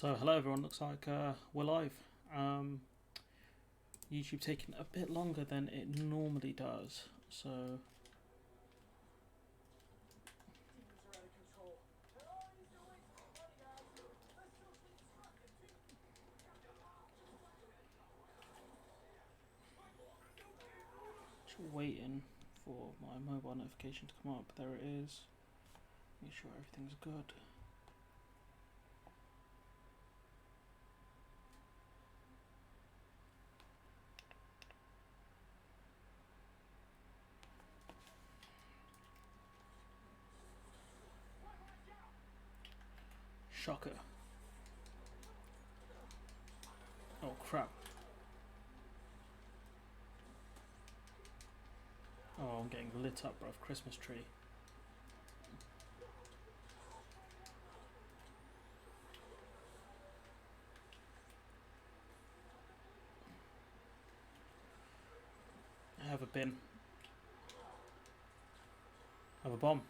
So hello everyone, looks like we're live. YouTube taking a bit longer than it normally does, so just waiting for my mobile notification to come up. There it is. Make sure everything's good. Shocker. Oh crap. Oh, I'm getting lit up, bruv. Christmas tree. I have a bin. I have a bomb.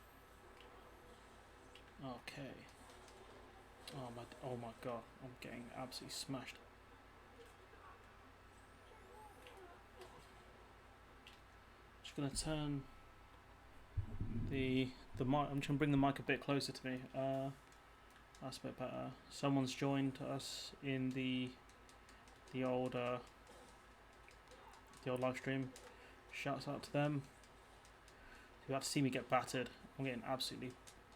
Okay. Oh my god. I'm getting absolutely smashed. Just gonna turn the mic. I'm just gonna bring the mic a bit closer to me. That's a bit better. Someone's joined us in the old live stream. Shouts out to them. You have to see me get battered. I'm getting absolutely.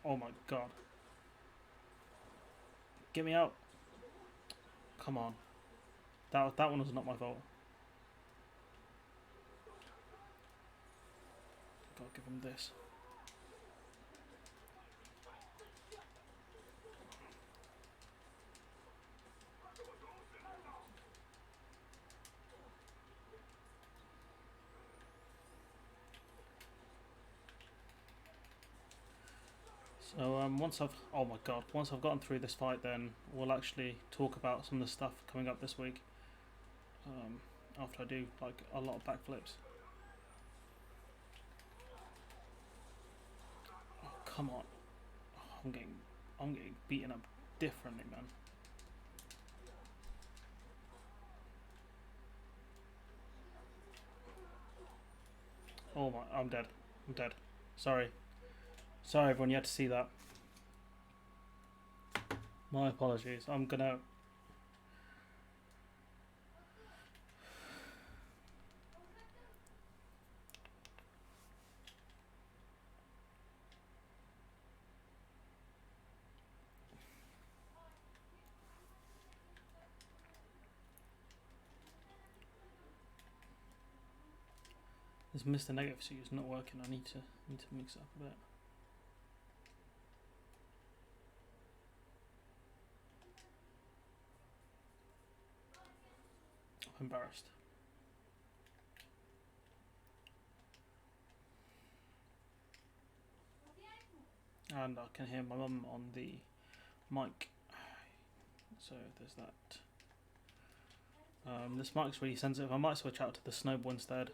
Oh my god. Get me out. Come on. That one was not my fault. Gotta give him this. So once I've gotten through this fight, then we'll actually talk about some of the stuff coming up this week. After I do like a lot of backflips. Oh come on! Oh, I'm getting beaten up differently, man. Oh my! I'm dead. I'm dead. Sorry. Sorry everyone, you had to see that. My apologies. I'm gonna... This Mr. Negative suit is not working. I need to mix it up a bit. I'm embarrassed. And I can hear my mum on the mic. So there's that. This mic's really sensitive. I might switch out to the Snowball instead.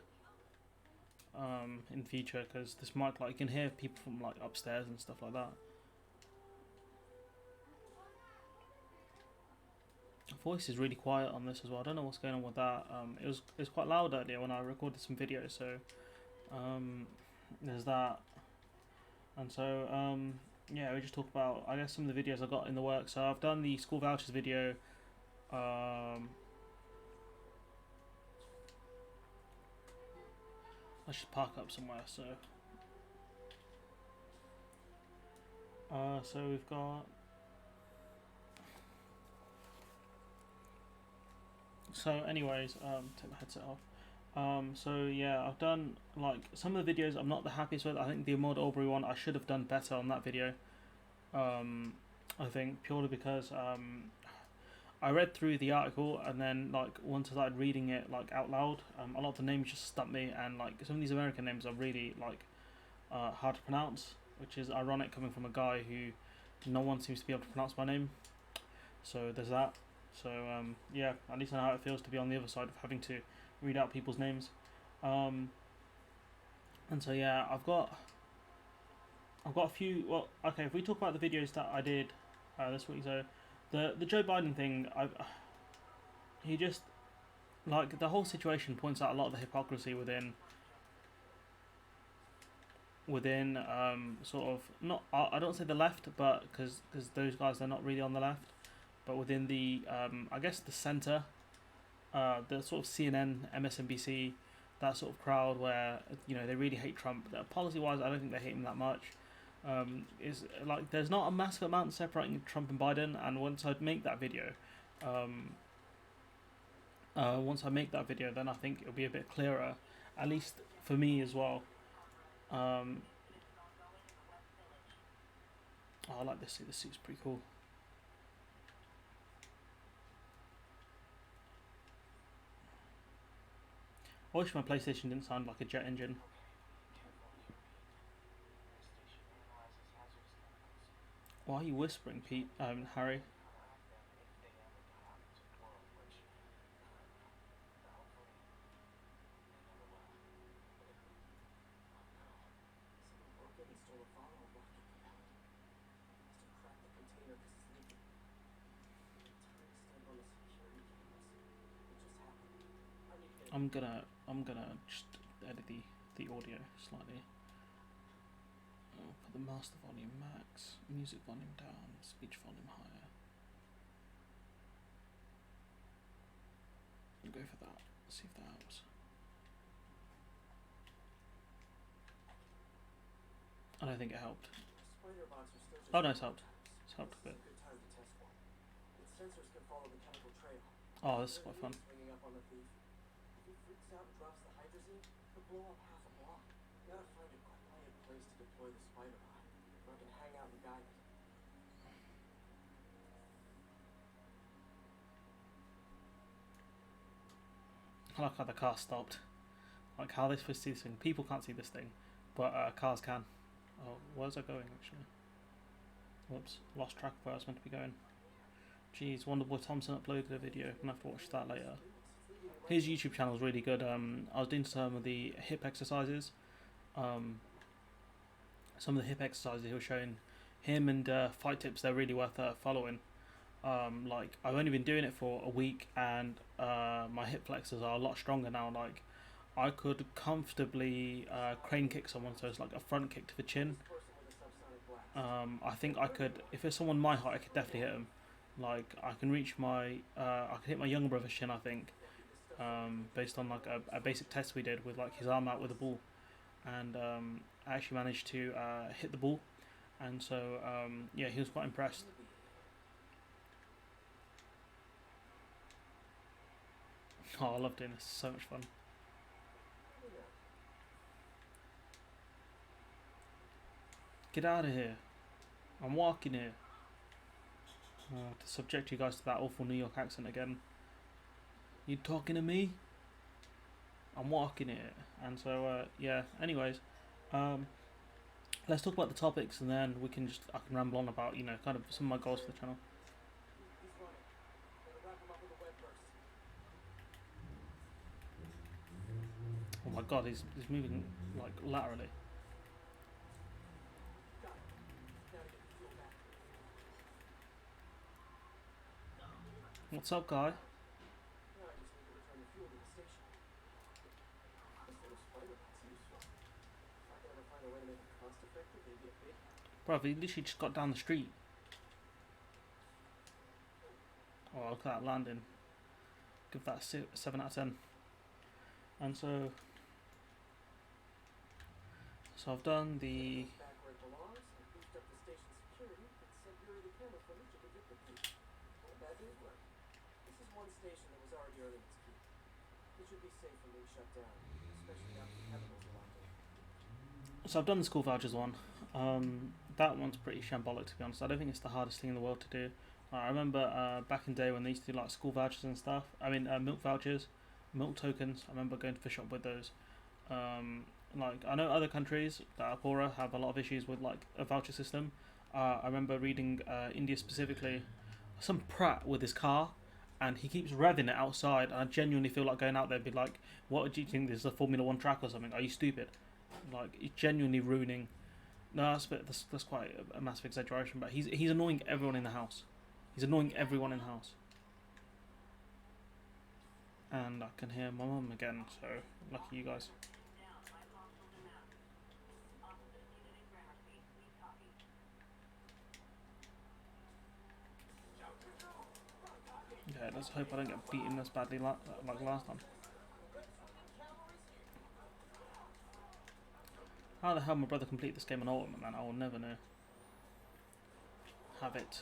In the future, because this mic, like, you can hear people from like upstairs and stuff like that. Voice is really quiet on this as well. I don't know what's going on with that. It was quite loud earlier when I recorded some videos, so there's that. And so yeah, we just talk about, I guess, some of the videos I got in the work. So I've done the school vouchers video. I should park up somewhere. So so we've got. So anyways, take my headset off. So yeah, I've done like some of the videos I'm not the happiest with. I think the Ahmaud Arbery one, I should have done better on that video. I think purely because I read through the article, and then like once I started reading it like out loud, a lot of the names just stumped me, and like some of these American names are really like hard to pronounce, which is ironic coming from a guy who no one seems to be able to pronounce my name. So there's that. So yeah, at least I know how it feels to be on the other side of having to read out people's names. And so yeah, I've got a few. Well, okay, if we talk about the videos that I did this week, so The Joe Biden thing, he just like the whole situation points out a lot of the hypocrisy within sort of not I don't say the left, but because those guys they're not really on the left, but within the I guess the center, the sort of CNN, MSNBC, that sort of crowd where they really hate Trump. Policy wise, I don't think they hate him that much. Is like there's not a massive amount separating Trump and Biden, and once I make that video, then I think it'll be a bit clearer, at least for me as well. Oh, I like this suit. This suit's pretty cool. I wish my PlayStation didn't sound like a jet engine. Why are you whispering, Pete? Harry? I'm gonna just edit the audio slightly. Put the master volume max, music volume down, speech volume higher. I'll go for that. See if that helps. I don't think it helped. Oh no, it's helped. It's helped a bit. Oh, this is quite fun. I like how the car stopped. Like how they're supposed to see this thing. People can't see this thing, but cars can. Oh, where's I going actually? Whoops, lost track of where I was meant to be going. Jeez, Wonderboy Thompson uploaded a video. I'm gonna have to watch that later. His YouTube channel is really good. I was doing some of the hip exercises. Some of the hip exercises he was showing, him and fight tips. They're really worth following. Like I've only been doing it for a week, and my hip flexors are a lot stronger now. Like I could comfortably crane kick someone, so it's like a front kick to the chin. I think I could, if it's someone my height, I could definitely hit him. Like I can reach I could hit my younger brother's chin, I think, based on like a basic test we did with like his arm out with a ball, and I actually managed to hit the ball, and so yeah, he was quite impressed. Oh, I love doing this. It's so much fun. Get out of here. I'm walking here. To subject you guys to that awful New York accent again. You talking to me? I'm walking here. And so, yeah, anyways. Let's talk about the topics, and then I can ramble on about, kind of some of my goals for the channel. Oh my god, he's moving like laterally. What's up, guy? Bro, he literally just got down the street. Oh, look at that landing. Give that a 7 out of 10. And so I've done the... So I've done the school vouchers one. That one's pretty shambolic, to be honest. I don't think it's the hardest thing in the world to do. I remember back in the day when they used to do like school vouchers and stuff. I mean milk vouchers, milk tokens. I remember going to the shop with those. Like I know other countries that are poorer have a lot of issues with like a voucher system. I remember reading India specifically, some prat with his car, and he keeps revving it outside. And I genuinely feel like going out there and be like, "What do you think? This is a Formula One track or something? Are you stupid?" Like he's genuinely ruining. No, that's quite a massive exaggeration, but he's annoying everyone in the house. He's annoying everyone in the house. And I can hear my mum again, so lucky you guys. Okay, let's hope I don't get beaten as badly like last time. How the hell my brother complete this game on Ultimate, man? I will never know. Have it.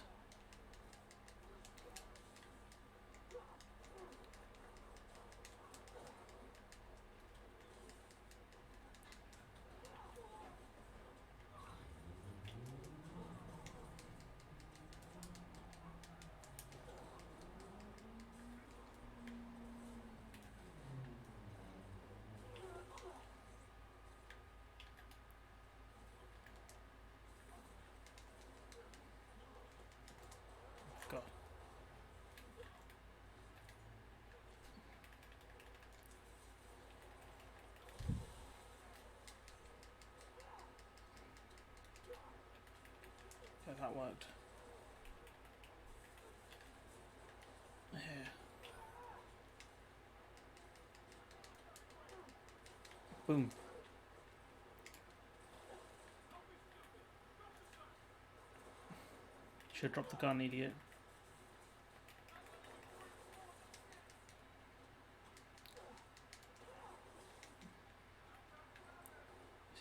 God. Okay, that worked. Here. Boom. Should drop the gun, idiot.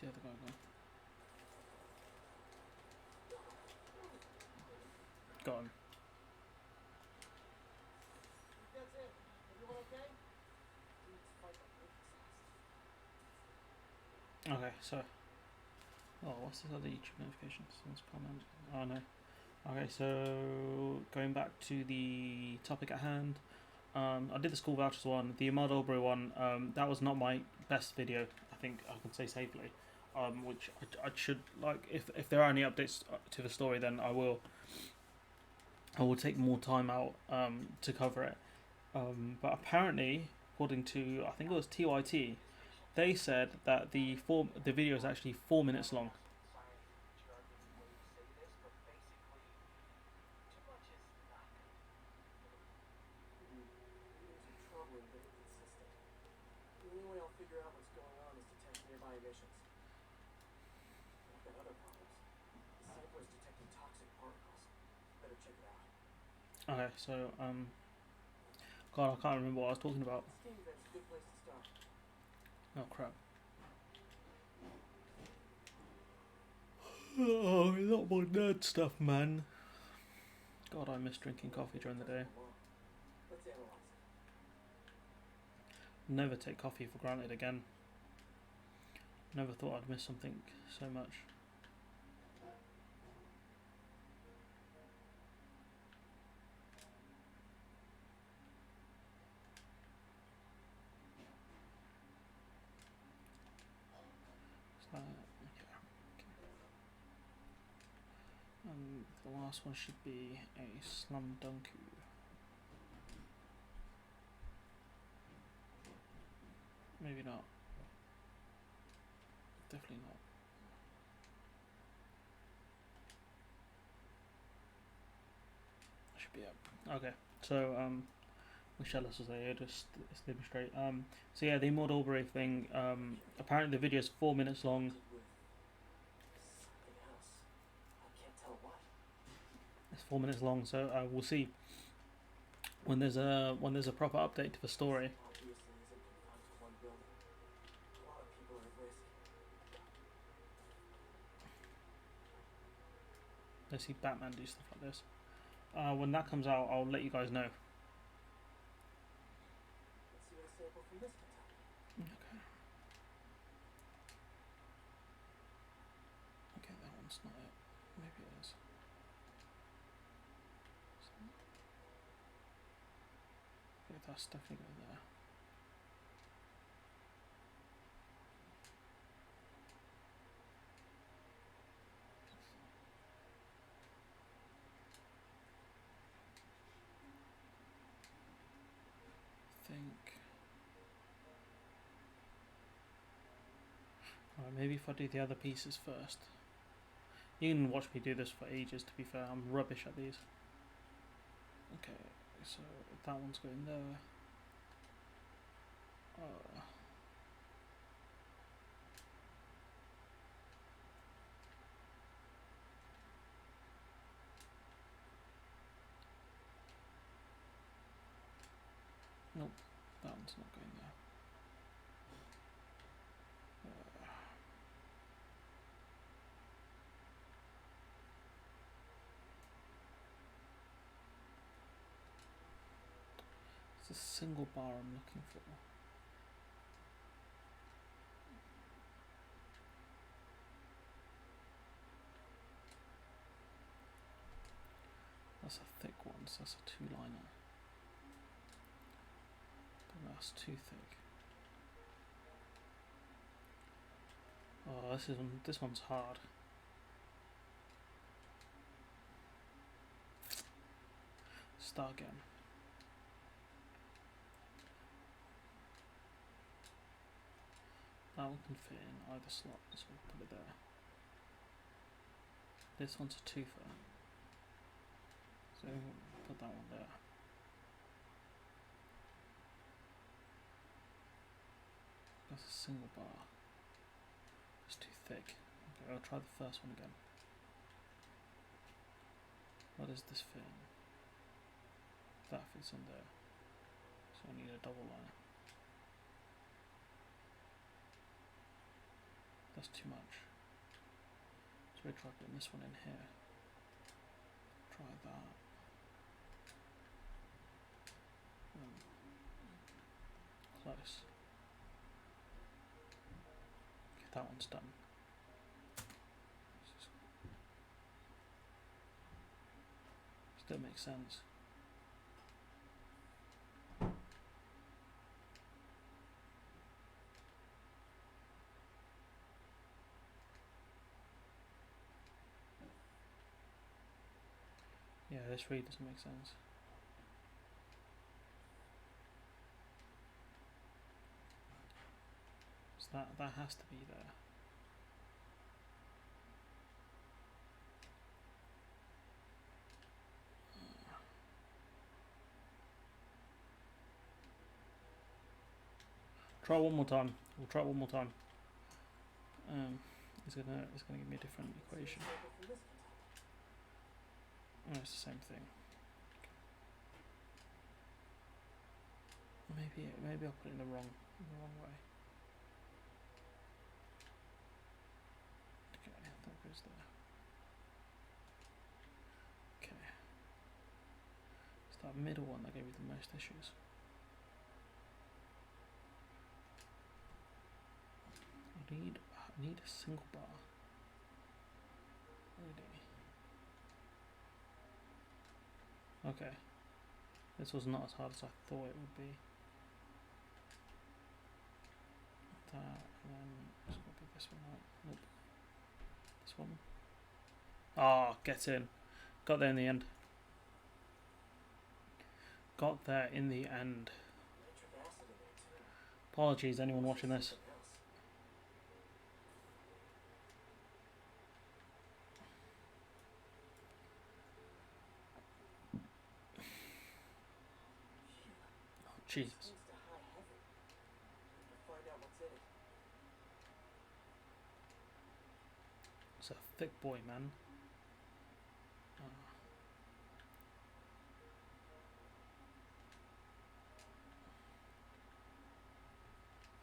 See how the guy go. Got him. Okay, so. Oh, what's this other YouTube notification? Someone's comment. Oh no. Okay, so going back to the topic at hand. I did the school vouchers one, the Ahmad Albury one. That was not my best video. I think I can say safely. Which I should like. If there are any updates to the story, then I will take more time out to cover it. But apparently, according to I think it was TYT, they said that the video is actually 4 minutes long. Okay, so God, I can't remember what I was talking about. Oh crap. Oh, not more nerd stuff, man. God, I miss drinking coffee during the day. Never take coffee for granted again. Never thought I'd miss something so much. The last one should be a Slam Dunku. Maybe not. Definitely not. Should be up. Okay, so Michelle was there, just demonstrate. So yeah, the Ahmad Albury thing. Apparently the video is 4 minutes long. It's 4 minutes long, so we'll see when there's a proper update to the story. Let's see Batman do stuff like this. When that comes out, I'll let you guys know. Okay. Okay, that one's not it. Maybe it is. Okay, that's definitely going there. Alright, maybe if I do the other pieces first. You can watch me do this for ages, to be fair. I'm rubbish at these. Okay, so that one's going there. Nope, that one's not going there. It's a single bar I'm looking for. That's a thick one, so that's a 2-liner. But that's too thick. Oh, this one's hard. Start again. That one can fit in either slot, so we'll put it there. This one's a twofer, so we'll put that one there. That's a single bar. It's too thick. Okay, I'll try the first one again. What does this fit in? That fits in there. So I need a double liner. That's too much. So we try putting this one in here. Try that. Close. Okay, that one's done. Still makes sense. Yeah, this really doesn't make sense. So that has to be there. Try one more time. We'll try it one more time. It's gonna give me a different equation. Oh, it's the same thing. Maybe I'll put it in the wrong way. Okay, that goes there. Okay. It's that middle one that gave me the most issues. I need a single bar. Really? Okay. This was not as hard as I thought it would be. That, and then it's got to be this one, right? Nope. This one. Ah, get in. Got there in the end. Got there in the end. Apologies, anyone watching this. Oh, Jesus. It's a thick boy, man.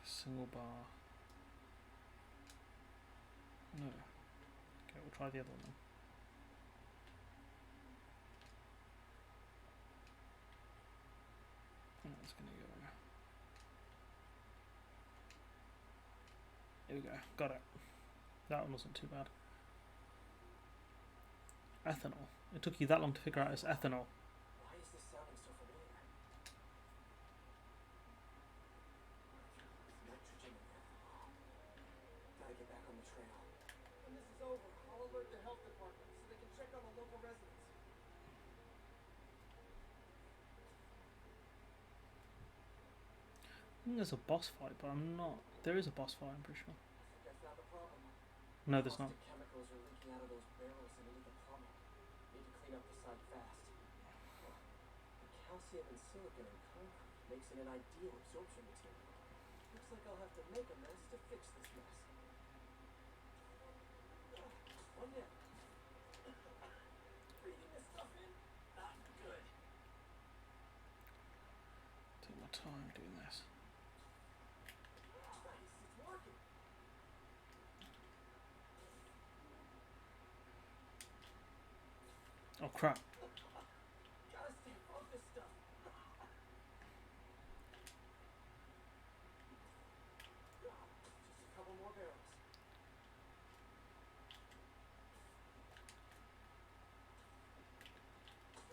Single bar. No. Okay, we'll try the other one then. Oh, it's gonna go. Here we go. Got it. That one wasn't too bad. Ethanol. It took you that long to figure out it's ethanol. Why is this sounding so familiar? Nitrogen and ethanol. Gotta get back on the trail. When this is over, I'll alert the health department so they can check on the local residents. I think there's a boss fight, but I'm not. There is a boss fight, I'm pretty sure. I think I found the problem. No, there's not. Chemicals are leaking out of those barrels and into the plumbing. Need to clean up the site fast. Calcium and silicon in concrete makes it an ideal absorption material. Looks like I'll have to make a mess to fix this mess. One yet. Breathing this stuff in? Not good. Take my time doing this. Nice, it's working. Oh crap. Gotta stay above this stuff. Just a couple more barrels.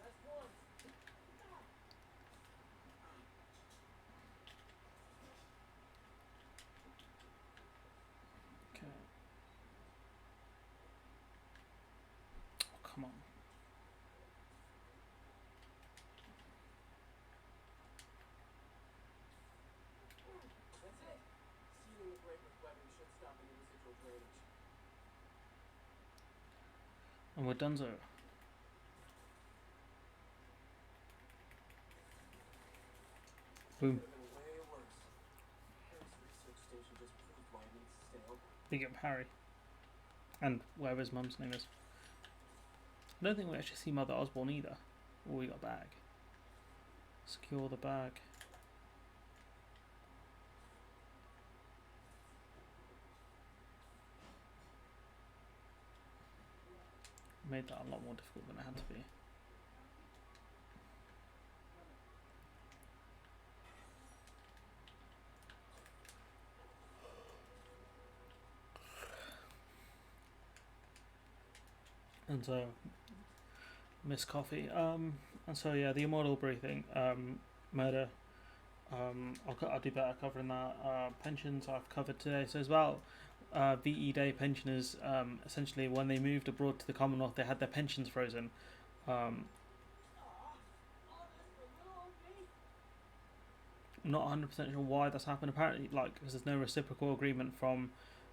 Last one. Okay. Oh, come on. That's it. Sealing the grate with webbing should stop any residual drainage. And we're done, so. Boom. Could have been way worse. Harry's research station just proved why it needs to stay open. Big up Harry. And whatever his mum's name is. I don't think we actually see Mother Osborne either. Oh, we got a bag. Secure the bag. Made that a lot more difficult than it had to be. And so, Miss Coffee. And so yeah, the Immortal Brew thing. Murder. I'll do better covering that. Pensions I've covered today. So as well, VE Day pensioners. Essentially, when they moved abroad to the Commonwealth, they had their pensions frozen. I'm not 100% sure why that's happened. Apparently, because there's no reciprocal agreement from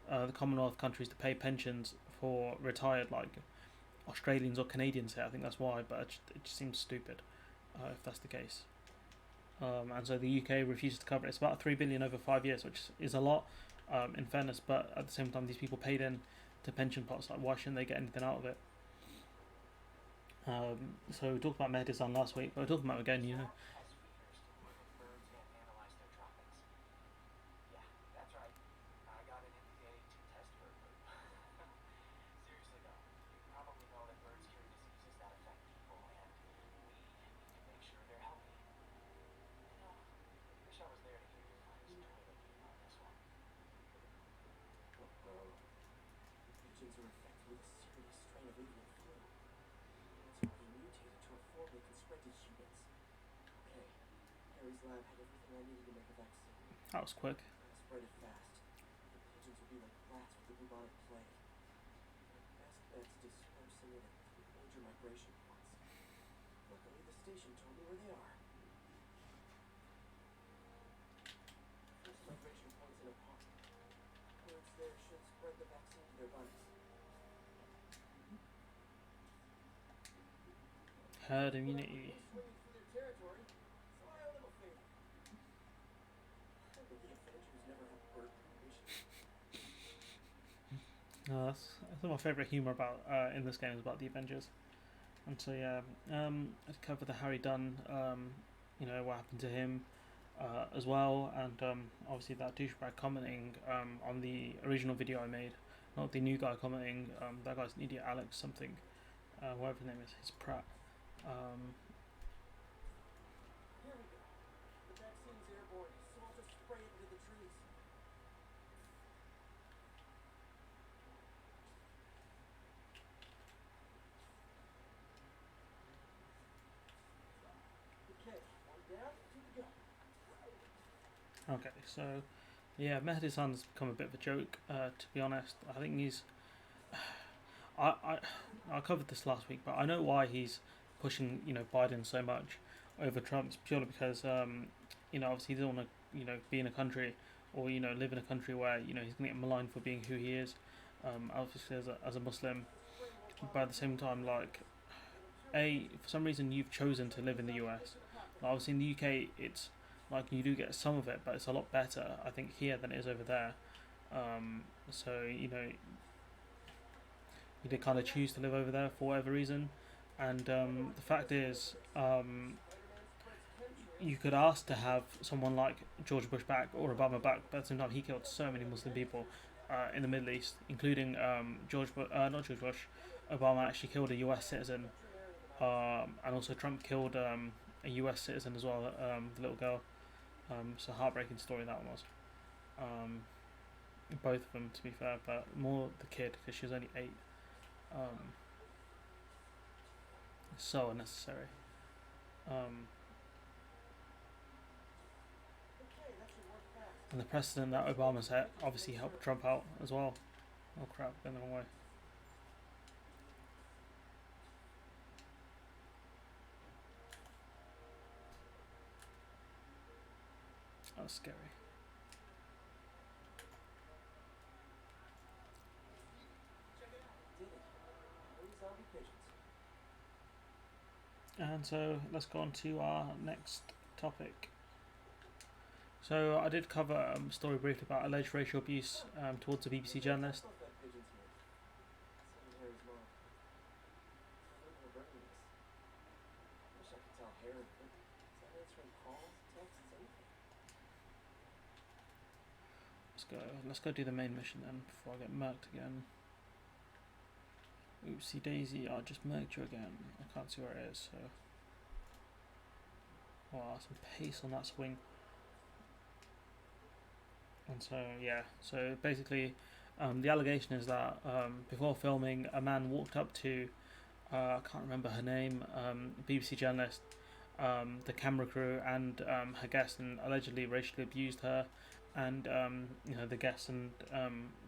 the Commonwealth countries to pay pensions for retired Australians or Canadians here. I think that's why, but it just seems stupid if that's the case. And so the UK refuses to cover it. It's about 3 billion over 5 years, which is a lot, in fairness. But at the same time, these people paid in to pension pots. Like, why shouldn't they get anything out of it? So we talked about Medizan last week, but we're talking about it again. Pigeons are infected with a serious strain of avian flu. It's already mutated to a form that can spread to humans. Okay, Harry's lab had everything I needed to make a vaccine. That was quick. Gotta spread it fast. The pigeons will be like rats with the bubonic plague. Best bet's dispersing it through major migration points. Luckily, the station told me where they are. First migration point's in a park. Birds there should spread the vaccine to their buddies. Herd immunity. Swinging through their territory, so I owe them a favor. But the Avengers never have bird permission. That's my favourite humour about in this game is about the Avengers. And so yeah, I'd cover the Harry Dunn, what happened to him, as well, and obviously that douchebag commenting on the original video I made, not the new guy commenting. That guy's an idiot, Alex something, whatever his name is, he's Pratt. Here we go. The vaccine's airborne, so I'll just spray it into the trees. Okay, one down, two to go. Okay, so yeah, Mehdi Hassan's become a bit of a joke. To be honest, I think he's. I covered this last week, but I know why he's pushing Biden so much over Trump's purely because obviously he doesn't want to be in a country or live in a country where he's going to get maligned for being who he is, obviously as a Muslim, but at the same time for some reason you've chosen to live in the US, Obviously in the UK, it's like you do get some of it, but it's a lot better, I think, here than it is over there. So you know, you did kind of choose to live over there for whatever reason, and the fact is, you could ask to have someone like George Bush back or Obama back, but at the same time, he killed so many Muslim people in the Middle East, including not George Bush. Obama actually killed a U.S. citizen, and also Trump killed a U.S. citizen as well, the little girl. So heartbreaking story that one was. Both of them, to be fair, but more the kid because she was only 8. So unnecessary. And the precedent that Obama set obviously helped Trump out as well. Oh crap, going the wrong way. That was scary. And so let's go on to our next topic. So I did cover a story briefly about alleged racial abuse towards a BBC journalist. Let's go do the main mission then before I get murked again. Oopsie daisy, I just murked you again. I can't see where it is, so. Wow, some pace on that swing. And so, yeah, so basically, the allegation is that before filming, a man walked up to, I can't remember her name, BBC journalist, the camera crew, and her guest, and allegedly racially abused her, and the guests and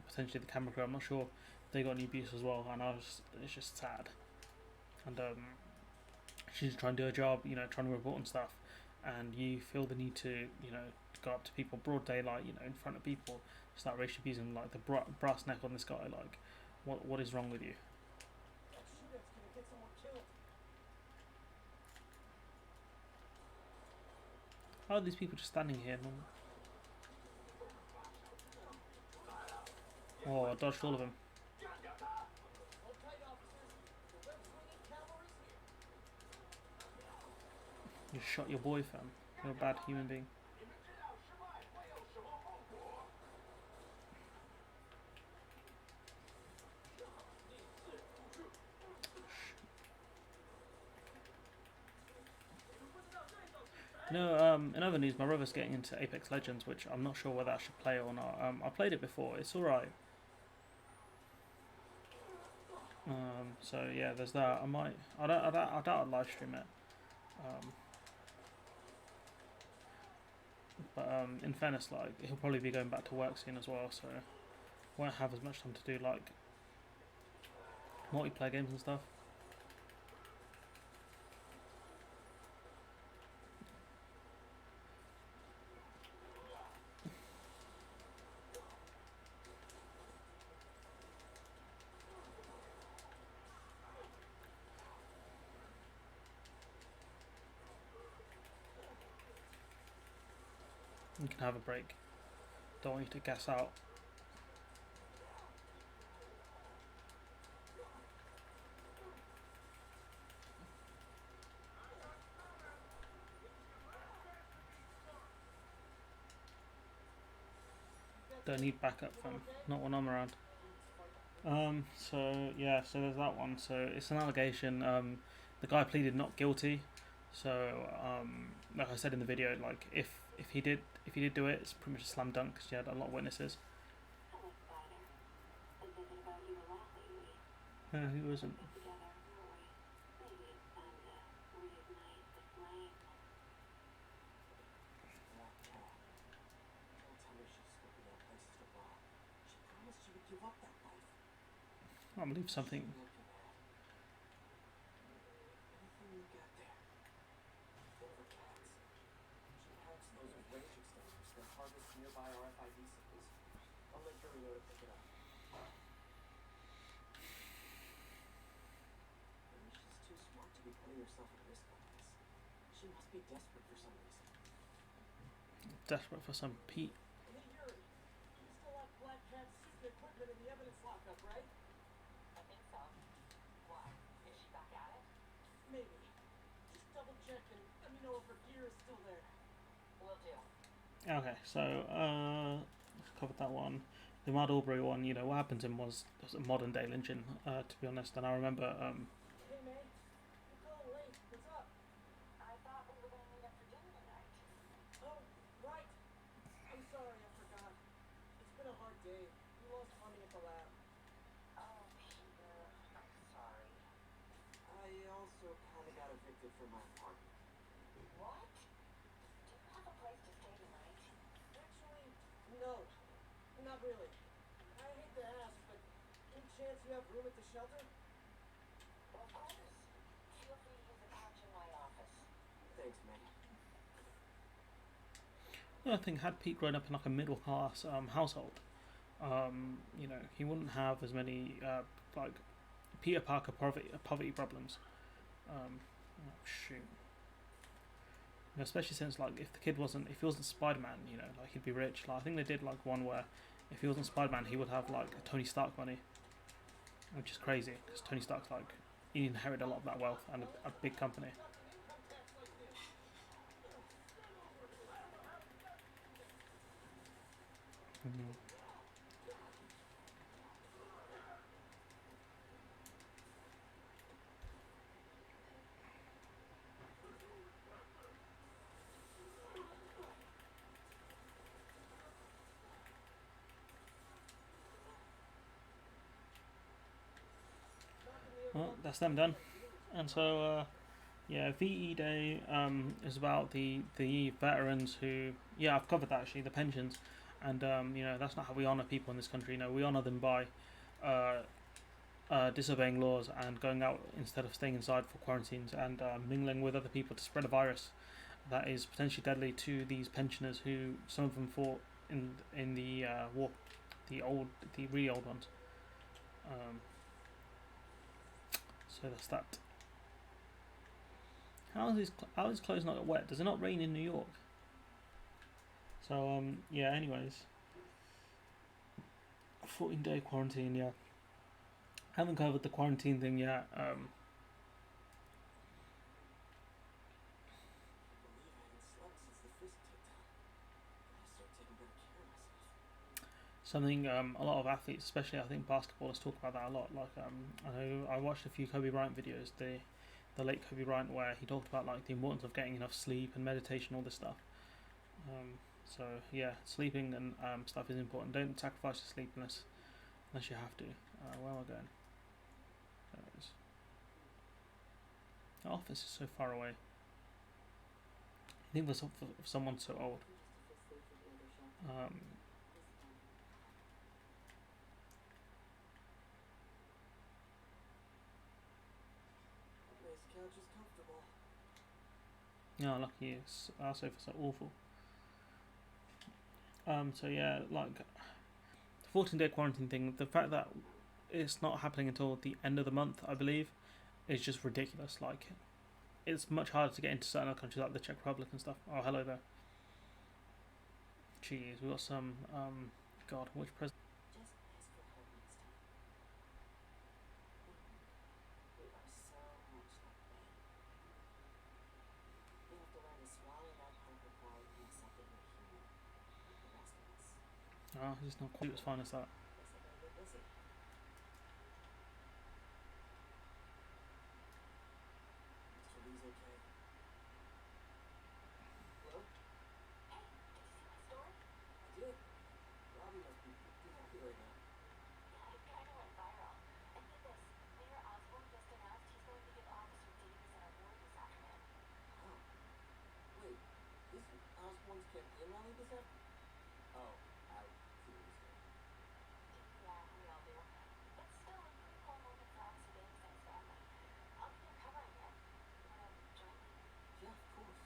potentially the camera crew. I'm not sure if they got any abuse as well, and it's just sad. And she's trying to do her job, trying to report and stuff, and you feel the need to, go up to people broad daylight, in front of people, start racially abusing, like the brass neck on this guy, like, what is wrong with you? How are these people just standing here? Oh, I dodged all of them. You shot your boy, fam. You're a bad human being. In other news, my brother's getting into Apex Legends, which I'm not sure whether I should play or not. I played it before, it's alright. So yeah, there's that. I doubt I'd live stream it. But in fairness, like, he'll probably be going back to work soon as well, so won't have as much time to do like multiplayer games and stuff. You can have a break. Don't want you to gas out. Don't need backup from, not when I'm around. So yeah, so there's that one. So it's an allegation. The guy pleaded not guilty. So like I said in the video, like if he did do it, it's pretty much a slam dunk because you had a lot of witnesses. Who wasn't? I believe something. She must be desperate for some reason. Desperate for some Pete. Hey, Yuri. You still have Black Cat's suit and equipment in the evidence lockup, right? I think so. Why? Is she back at it? Maybe. Just double check and let me know if her gear is still there. Will do. Okay, so covered that one. The Mad Albury one, you know, what happened to him was a modern day lynching, to be honest. And I remember, Hey, May. You're calling late. What's up? I thought we were going to meet up for dinner tonight. Oh, right. I'm sorry, I forgot. It's been a hard day. We lost funding at the lab. Oh, Peter, I'm sorry. I also kind of got evicted from my apartment. What? Do you have a place to stay tonight? Actually, no. Not really. I hate to ask, but any chance you have room at the shelter? Well, of course. Feel free to use the couch in my office. Thanks, May. I think had Pete grown up in like a middle class household, you know, he wouldn't have as many like Peter Parker poverty problems. Oh, shoot. You know, especially since like if he wasn't Spider-Man, you know, like he'd be rich. Like I think they did like one where if he wasn't Spider-Man, he would have like Tony Stark money, which is crazy because Tony Stark's like he inherited a lot of that wealth and a big company. Mm-hmm. Well, that's them done. And so, yeah, VE Day is about the veterans who, yeah, I've covered that actually, the pensions. And, you know, that's not how we honour people in this country. You know, we honour them by disobeying laws and going out instead of staying inside for quarantines and mingling with other people to spread a virus that is potentially deadly to these pensioners who, some of them fought in the war, the really old ones. So that's that. How is clothes not wet? Does it not rain in New York? So yeah. Anyways, 14-day quarantine. Yeah, haven't covered the quarantine thing yet. I believe I haven't slept since the fist ticked off. Gotta start taking better care of myself. Something a lot of athletes, especially I think basketballers, talk about that a lot. Like I know I watched a few Kobe Bryant videos. The late Kobe Bryant, where he talked about like the importance of getting enough sleep and meditation, all this stuff. So yeah, sleeping and stuff is important. Don't sacrifice your sleep unless you have to. Where am I going? There it is. The office is so far away. I think for someone so old. This couch is comfortable. Yeah, lucky it's our sofa's so awful. So yeah, like the 14-day quarantine thing, the fact that it's not happening until the end of the month, I believe, is just ridiculous. Like, it's much harder to get into certain other countries like the Czech Republic and stuff. Oh, hello there. Jeez, we got some. God, which president? Just ask for help next time. We are so much like men. You have to learn to swallow that hyper pride and accept that you're human, like the rest of us. Oh, it's not quite as fun as that. Guess I better get busy. Mr. Lee's okay. Hello? Hey, did you see my story? I did. Robbie must be pretty happy right now. Yeah, it kind of went viral. And get this, Mayor Osborne just announced he's going to give Officer Davis an award this afternoon. Oh. Wait, isn't Osborne's campaign rally this afternoon? Oh, I see what he's doing. Yeah, we all do. But still a pretty cool moment for Officer Davis and his family. I'll be there covering it. Wanna join me? Yeah, of course.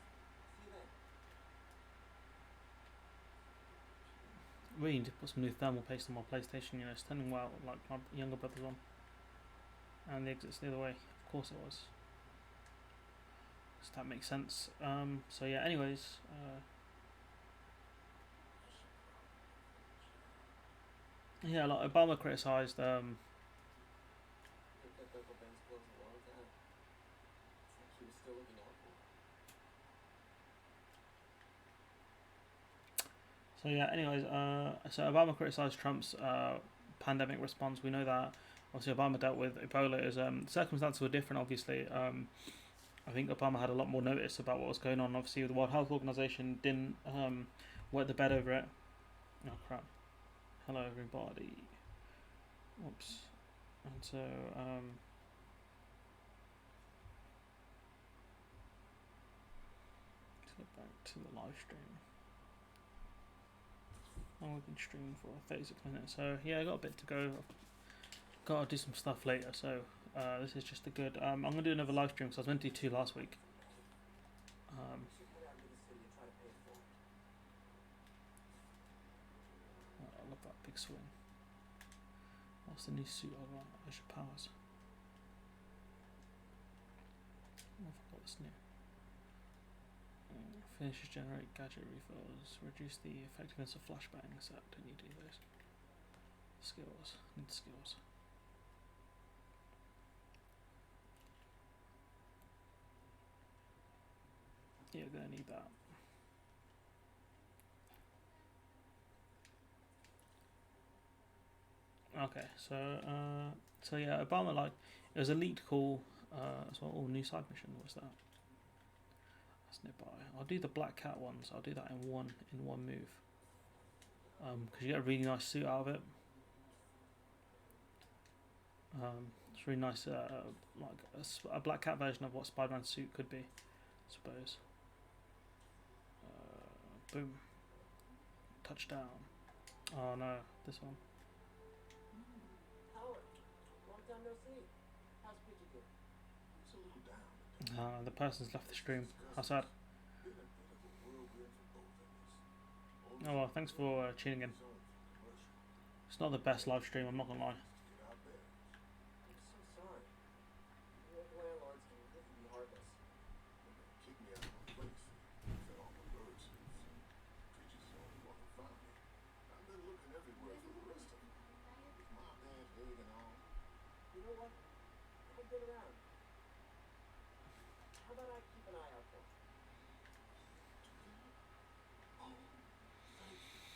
See you then. Really need to put some new thermal paste on my PlayStation. You know, it's turning well like my younger brother's on. And the exit's the other way. Of course it was. Does that make sense? So yeah. Anyways, yeah, like Obama criticised. Picked up Uncle Ben's clothes a long time. It's like he was still looking out for me. So yeah. Anyways, so Obama criticised Trump's pandemic response. We know that. Obviously, Obama dealt with Ebola. As circumstances were different, obviously. I think Obama had a lot more notice about what was going on. Obviously, the World Health Organization didn't wet the bed over it. Oh crap! Hello, everybody. Oops. And so let's get back to the live stream. Oh, we've been streaming for 36 minutes. So yeah, I got a bit to go. Got to do some stuff later. So this is just a good. I'm gonna do another live stream because I was meant to do 2 last week. I should head out into the city and try to pay it forward. I love that big swing. What's the new suit I want? Ocean Powers. Oh, I forgot what's new. Finishes generate gadget refills. Reduce the effectiveness of flashbangs. Don't need to do those. Skills. Need skills. Yeah, gonna need that. Okay, so yeah, Obama, like, it was a leaked call. So new side mission. What's that? That's nearby. I'll do the Black Cat ones. I'll do that in one move. Because you get a really nice suit out of it. It's really nice, like a Black Cat version of what Spiderman's suit could be, I suppose. Boom. Touchdown. Oh no, this one. Howard, long time no see. How's Pidgey doing? He's a little down. The person's left the stream. How sad. Oh well, thanks for tuning in. It's not the best live stream, I'm not gonna lie. I'm so sorry. You landlords can really be heartless. Kick me out of my place. Set all my birds. Creatures the only one who found me. I've been looking everywhere for the rest of them. With my bad leg and all. You know what? I've been around. How about I keep an eye out for him? Oh, thank you.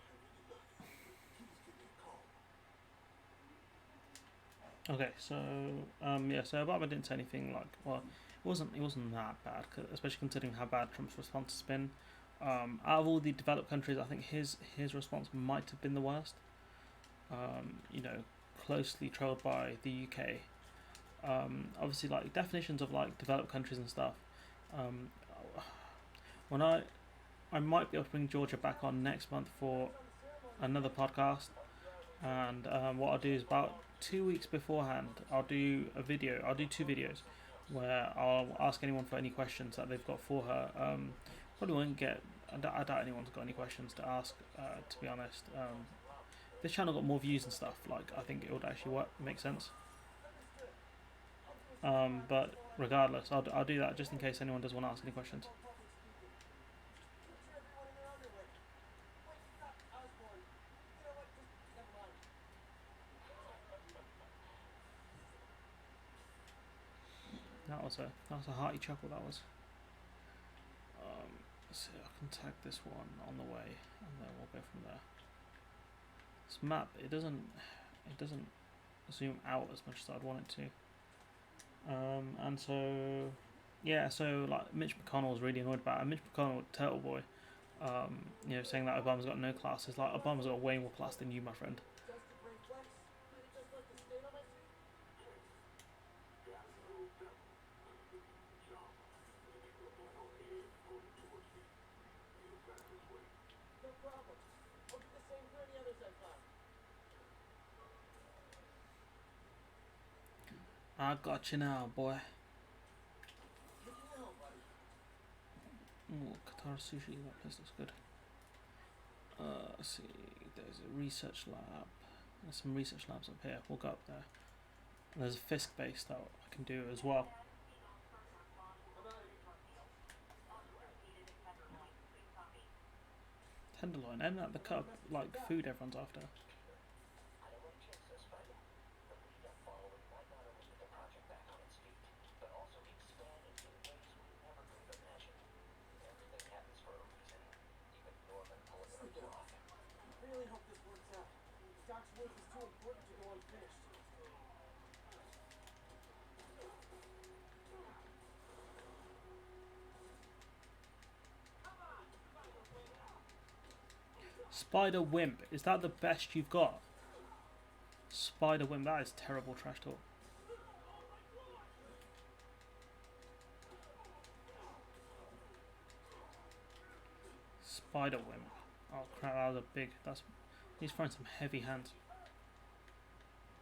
I'm really lucky. Please give me a call. Okay, so yeah, so Obama didn't say anything like, well, it wasn't that bad, especially considering how bad Trump's response has been. Out of all the developed countries, I think his response might have been the worst. You know, closely trailed by the UK. Obviously, like definitions of like developed countries and stuff. When I might be able to bring Georgia back on next month for another podcast, and what I'll do is about 2 weeks beforehand, I'll do a video. I'll do 2 videos where I'll ask anyone for any questions that they've got for her. Probably won't get. I doubt anyone's got any questions to ask. To be honest, this channel got more views and stuff. Like I think it would actually make sense. But regardless, I'll do that just in case anyone does want to ask any questions. That was a hearty chuckle. That was. So I can tag this one on the way, and then we'll go from there. This map, it doesn't zoom out as much as I'd want it to. And so, yeah, so like Mitch McConnell was really annoyed about it. Mitch McConnell, Turtle Boy, you know, saying that Obama's got no class. It's like Obama's got way more class than you, my friend. Just a great flex. Maybe just like the stain on my suit. No problem. I'll do the same for any others I find. I got you now, boy. Take it now, buddy. Ooh, Qatar sushi. That place looks good. Let's see. There's a research lab. There's some research labs up here. We'll go up there. And there's a Fisk base that I can do as well. How about Tenderloin, and at the cup like food everyone's after. I don't want to jinx us, but the media following might not only get the project back on its feet, but also expand it in ways we never could have imagined. Everything happens for a reason, even Norman pulling it off. I really hope this works out. Doc's work is too important to go unfinished. Spider Wimp, is that the best you've got? Spider Wimp, that is terrible trash talk. Spider Wimp. Oh crap, that was a big. He's throwing some heavy hands.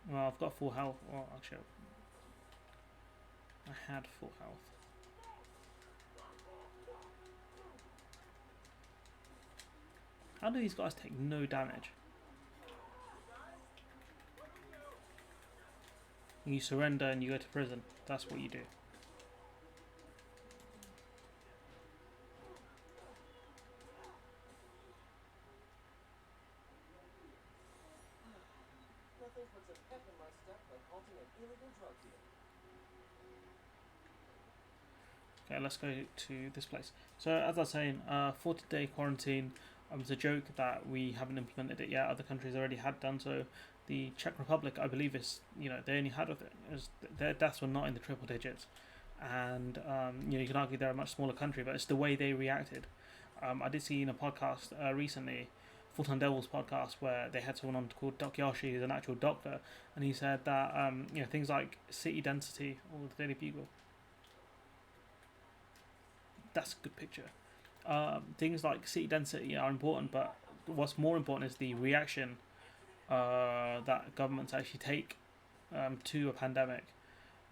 Well, I've got full health. Well, actually, I had full health. How do these guys take no damage? You surrender and you go to prison. That's what you do. Nothing puts a pep in my step like halting an illegal drug deal. Okay, let's go to this place. So as I was saying, 40-day quarantine. It's a joke that we haven't implemented it yet. Other countries already had done so. The Czech Republic, I believe, they only had their deaths were not in the triple digits, and you can argue they're a much smaller country, but it's the way they reacted. I did see in a podcast recently, Full Time Devils podcast, where they had someone on called Doc Yashi, who's an actual doctor, and he said that things like city density or the Daily Bugle. That's a good picture. Things like city density are important, but what's more important is the reaction that governments actually take to a pandemic.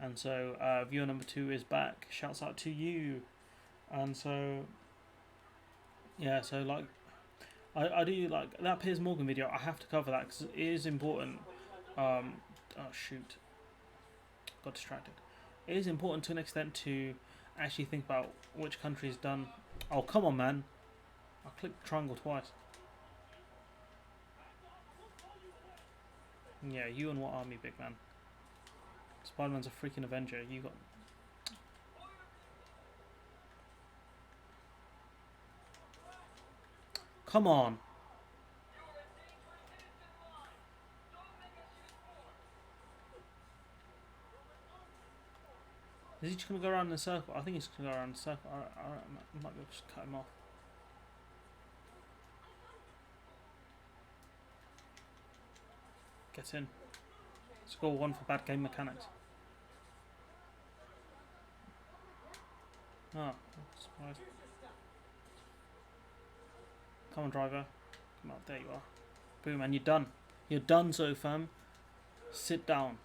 And so viewer number 2 is back. Shouts out to you. And so yeah, so like I do like that Piers Morgan video. I have to cover that because it is important. Oh shoot, got distracted. It is important to an extent to actually think about which country's done. Oh come on, man! I clicked triangle twice. Yeah, you and what army, big man? Spiderman's a freaking Avenger. You got. Come on. Is he just going to go around in a circle? I think he's going to go around in a circle. I might be able to just cut him off. Get in. Score 1 for bad game mechanics. Oh, surprised. Come on, driver. Come on, there you are. Boom, and you're done. You're done, so fam. Sit down.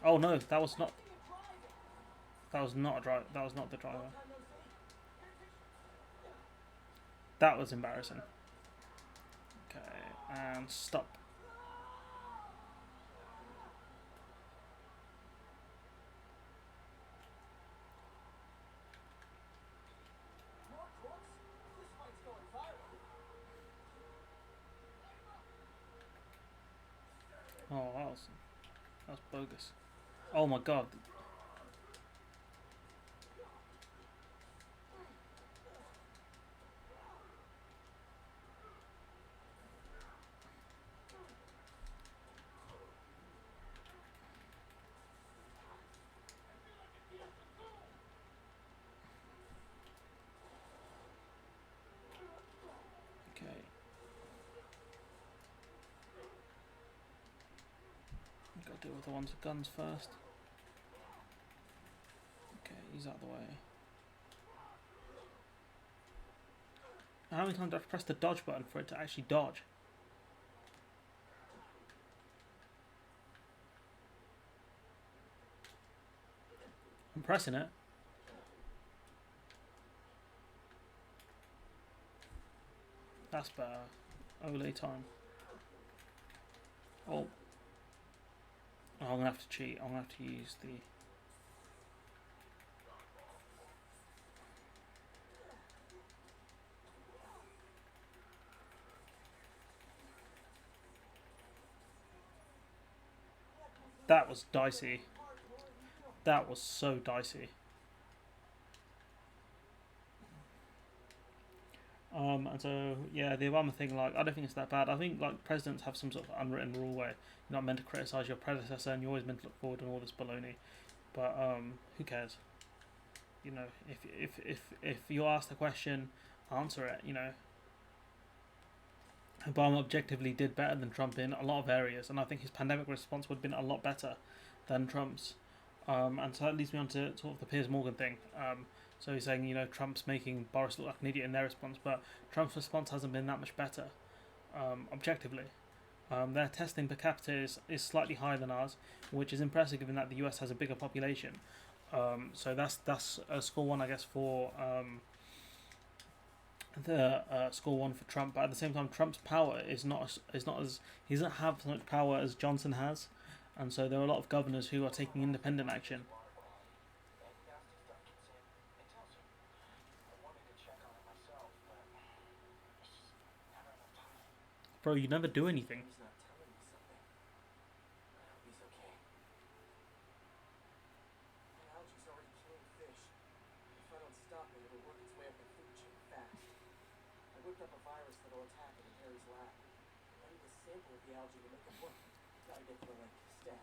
Oh no, that was not. That was not a driver. That was not the driver. That was embarrassing. Okay, and stop. Oh, that was bogus. Oh my god. Okay. Gotta deal with the ones with guns first. Okay, he's out of the way. How many times do I have to press the dodge button for it to actually dodge? I'm pressing it. That's better. Overlay time. Oh. Oh, I'm gonna have to cheat. I'm gonna have to use the. that was dicey. That was so dicey. And so yeah, the Obama thing, like, I don't think it's that bad. I think like presidents have some sort of unwritten rule where you're not meant to criticize your predecessor and you're always meant to look forward and all this baloney. But who cares? You know, if you're asked a question, answer it. You know, Obama objectively did better than Trump in a lot of areas, and I think his pandemic response would have been a lot better than Trump's. And so that leads me on to sort of the Piers Morgan thing. So he's saying, you know, Trump's making Boris look like an idiot in their response, but Trump's response hasn't been that much better, objectively. Their testing per capita is slightly higher than ours, which is impressive given that the US has a bigger population. So that's score one, I guess, for the score one for Trump. But at the same time, Trump's power is not as he doesn't have as much power as Johnson has, and so there are a lot of governors who are taking independent action. Bro, you never do anything. He's not telling me something. I hope he's okay. The algae's already killing fish. If I don't stop it, it'll work its way up the food chain fast. I whipped up a virus that'll attack it in Harry's lab. I need a sample of the algae to make it work. Gotta get to the lake stat.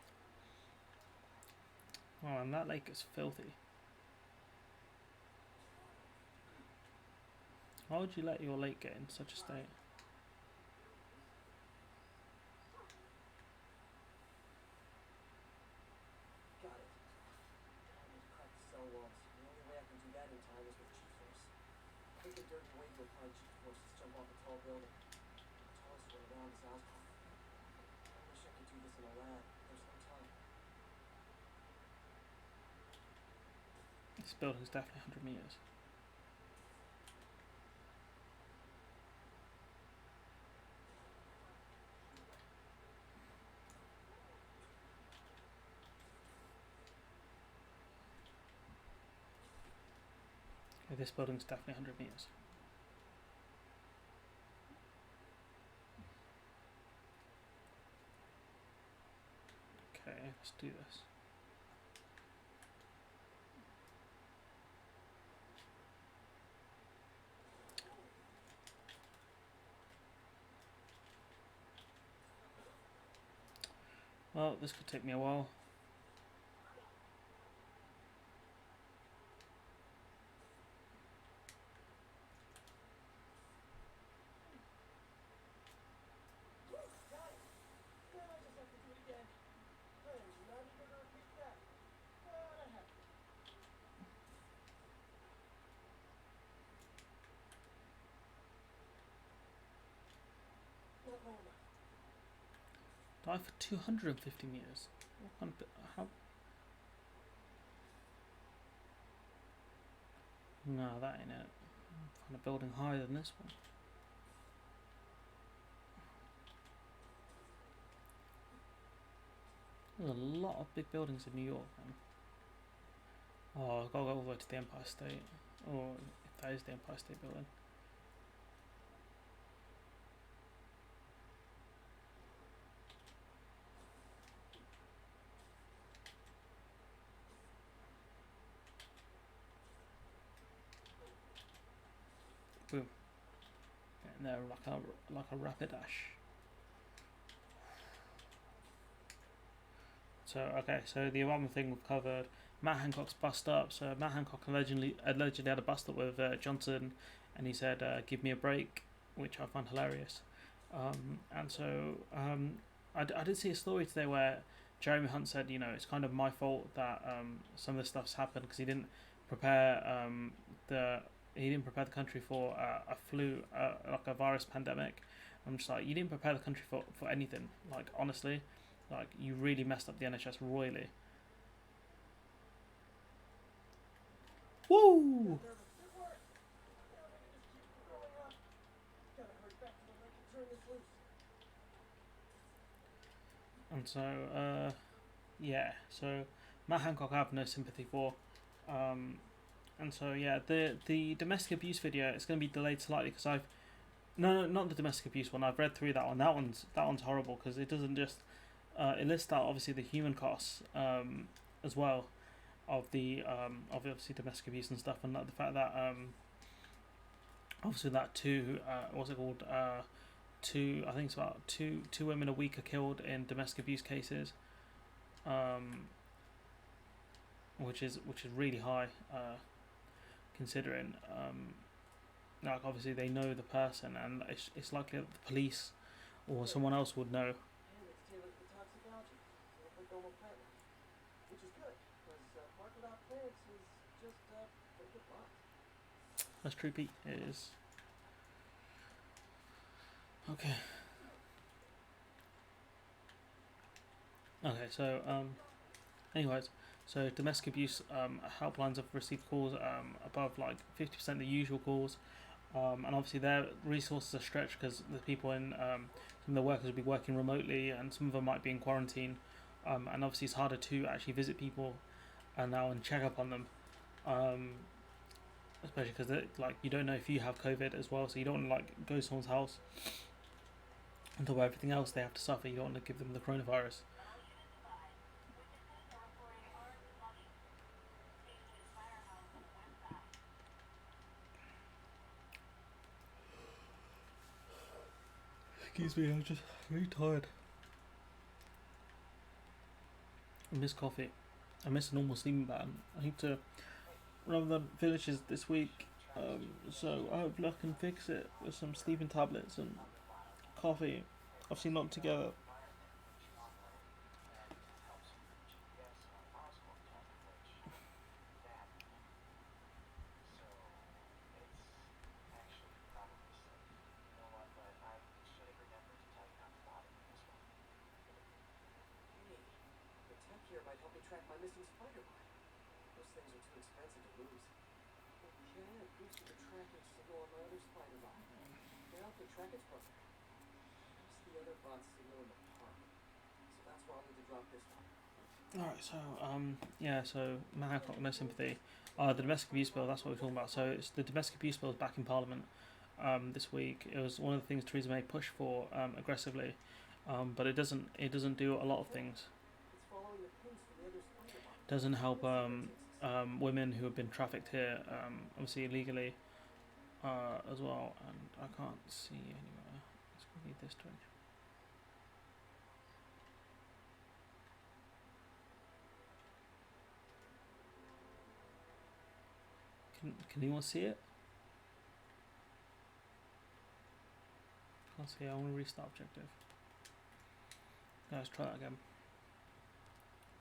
Oh, and that lake is filthy. Why would you let your lake get in such a state? Got it. I need to crack the cell walls. The only way I can do that in time is with G-force. I think the dirty way to apply G-force is jump off a tall building. The tallest one around is Osborne. I wish I could do this in a lab. There's no time. This building's definitely 100 meters. Okay, this building's definitely 100 meters. Okay, let's do this. Well, this could take me a while. Dive for 250 meters. What kind of how? No, that ain't it. Find a building higher than this one. There's a lot of big buildings in New York, man. Oh, I've got to go all the way to the Empire State. Or if that is the Empire State Building. Boom. Getting there like a rapid dash. So okay, so the Obama thing we've covered. Matt Hancock's bust up. So Matt Hancock allegedly had a bust up with Johnson, and he said, "Give me a break," which I find hilarious. And so I did see a story today where Jeremy Hunt said, you know, it's kind of my fault that some of this stuff's happened because he didn't prepare the country for a flu, like a virus pandemic. I'm just like, you didn't prepare the country for anything. Like, honestly, like, you really messed up the NHS royally. Woo! And so, yeah, so Matt Hancock I have no sympathy for. And so, yeah, the domestic abuse video, it's going to be delayed slightly because no, not the domestic abuse one. I've read through that one. That one's horrible because it doesn't just it lists out obviously the human costs as well of the of obviously domestic abuse and stuff, and like the fact that obviously that what's it called I think it's about two women a week are killed in domestic abuse cases, which is really high, considering like obviously they know the person, and it's likely that the police or someone else would know. And it's tailored to toxicology, so like normal plant life. Which is good, because park without plants is just a good lot. That's true, Pete. It is. Okay. Okay, so anyways, so domestic abuse helplines have received calls above like 50% the usual calls, and obviously their resources are stretched because the people in some of the workers will be working remotely, and some of them might be in quarantine, and obviously it's harder to actually visit people and now and check up on them, especially because like you don't know if you have COVID as well, so you don't want to like go to someone's house on top of everything else they have to suffer. You don't want to give them the coronavirus. Excuse me, I'm just really tired. I miss coffee. I miss a normal sleeping pattern. I need to run the villages this week, so hopefully I can fix it with some sleeping tablets and coffee. Obviously not together. Hey, the tech here might help me track my missing Spiderman. Those things are too expensive to lose. Okay, I boosted the tracking signal on my other Spiderman. Now I can track its brother. Where's the other bot signal in the park? So that's where I'll need to drop this one. Alright, so yeah, so Man Hancock, no sympathy. The domestic abuse bill, that's what we're talking about. So it's the domestic abuse bill is back in Parliament this week. It was one of the things Theresa May pushed for aggressively, but it doesn't do a lot of things. It's following the pins from the other Spiderman. Doesn't help women who have been trafficked here, obviously illegally, as well. And I can't see anywhere. It's gonna be this direction. Can anyone see it? Can't see it. I want to restart objective. Let's try that again.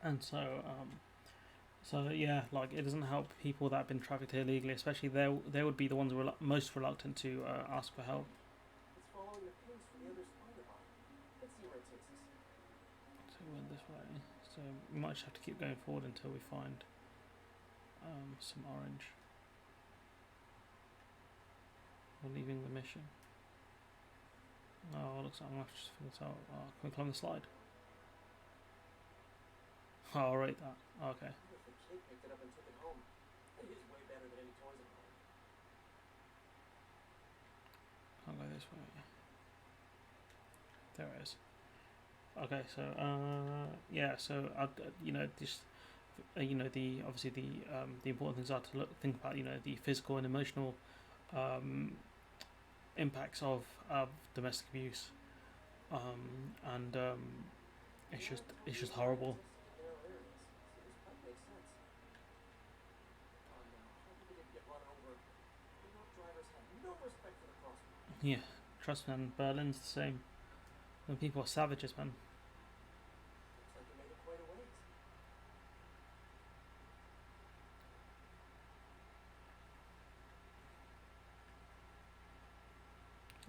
And so yeah, like it doesn't help people that have been trafficked here illegally, especially they would be the ones most reluctant to ask for help. It's following the pins from the other Spiderman. Let's see where it takes us. So we went this way. So we might just have to keep going forward until we find some orange. We're leaving the mission. Oh, looks like I'm gonna have to just figure this out. Can we climb the slide? Oh, I'll rate that. Okay. What if the kid picked it up and took it home? It is way better than any toys at home. I'll go this way. There it is. Okay, so yeah, so just the obviously the important things are to think about the physical and emotional impacts of domestic abuse, and it's just horrible. Narrow areas, so this might make sense. Oh no, hopefully we didn't get run over. New York drivers have no respect for the crosswalk. Yeah, trust me, man. Berlin's the same. The people are savages, man. Looks like we made it quite a ways.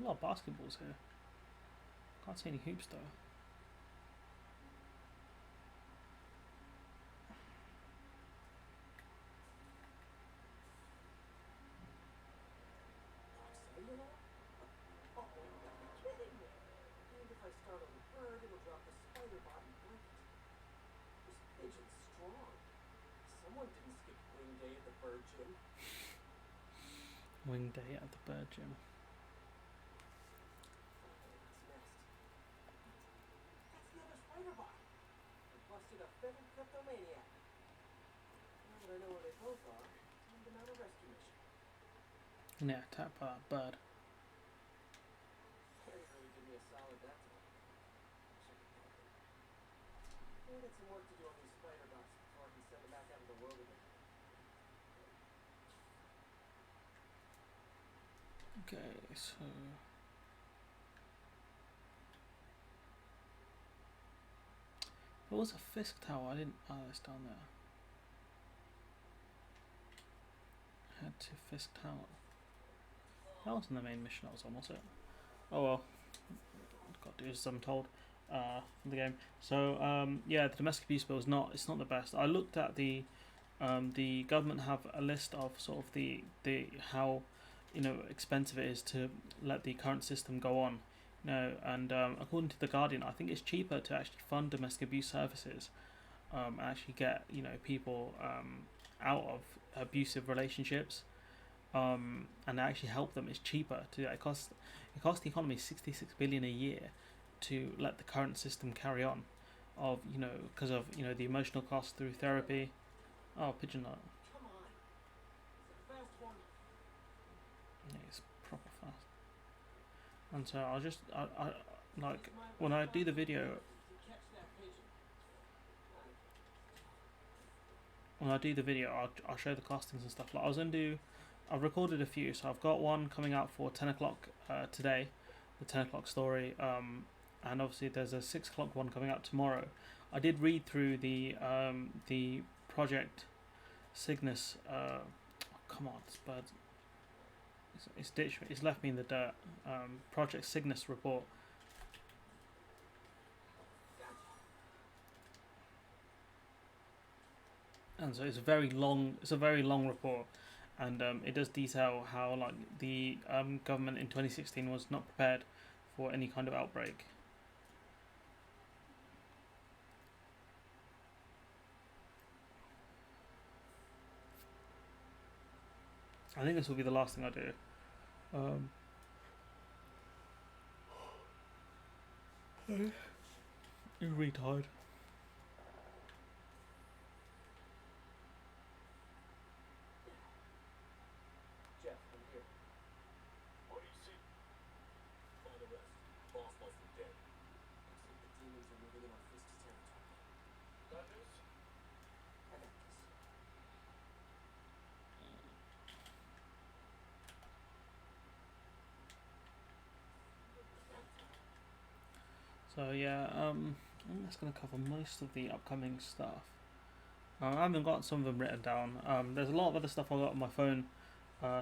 A lot of basketballs here. Can't see any hoops though. Cellular? Oh, you gotta be kidding me. And if I start on the bird, it'll drop the spider bot and blanket. This pigeon's strong. Someone didn't skip wing day at the bird gym. Wing day at the bird gym. Okay, what's next? That's the other spider bot. bedroom kleptomaniac. Now that I know where they both are, send them on a rescue mission. Yeah, tap that bird. Harry really did me a solid that time. Check it out. I got some work to do on these spider bots before I can send them back out into the world again. Okay, so there was a Fisk Tower. I didn't. Oh, it's down there. Head to Fisk Tower. That wasn't the main mission I was on, was it? Oh well. Got to do as I'm told. From the game. So yeah, the domestic abuse bill is not. It's not the best. I looked at the government have a list of sort of the how expensive it is to let the current system go on. And according to the Guardian, I think it's cheaper to actually fund domestic abuse services, actually get people out of abusive relationships, and actually help them. It's cheaper to do that. It costs the economy 66 billion a year to let the current system carry on, of because of the emotional costs through therapy. Oh, pigeon nut. Come on. It's a fast one. Yeah, it's proper fast. And so I'll just I like when I do the video. To catch that pigeon. When I do the video, I'll show the costings and stuff. Like I've recorded a few, so I've got one coming out for 10 o'clock today, the 10 o'clock story, and obviously there's a 6 o'clock one coming out tomorrow. I did read through the Project Cygnus. Come on, this bird. It's ditched me. It's left me in the dirt. Project Cygnus report. And so it's a very long. It's a very long report, and it does detail how like the government in 2016 was not prepared for any kind of outbreak. I think this will be the last thing I do. You're retard. Jeff, I'm here. What do you see? Find the rest. Boss must be dead. Looks like the demons are moving in on Fisk's territory. Bad news? I got this. So yeah, I think that's gonna cover most of the upcoming stuff. I haven't got some of them written down. There's a lot of other stuff I got on my phone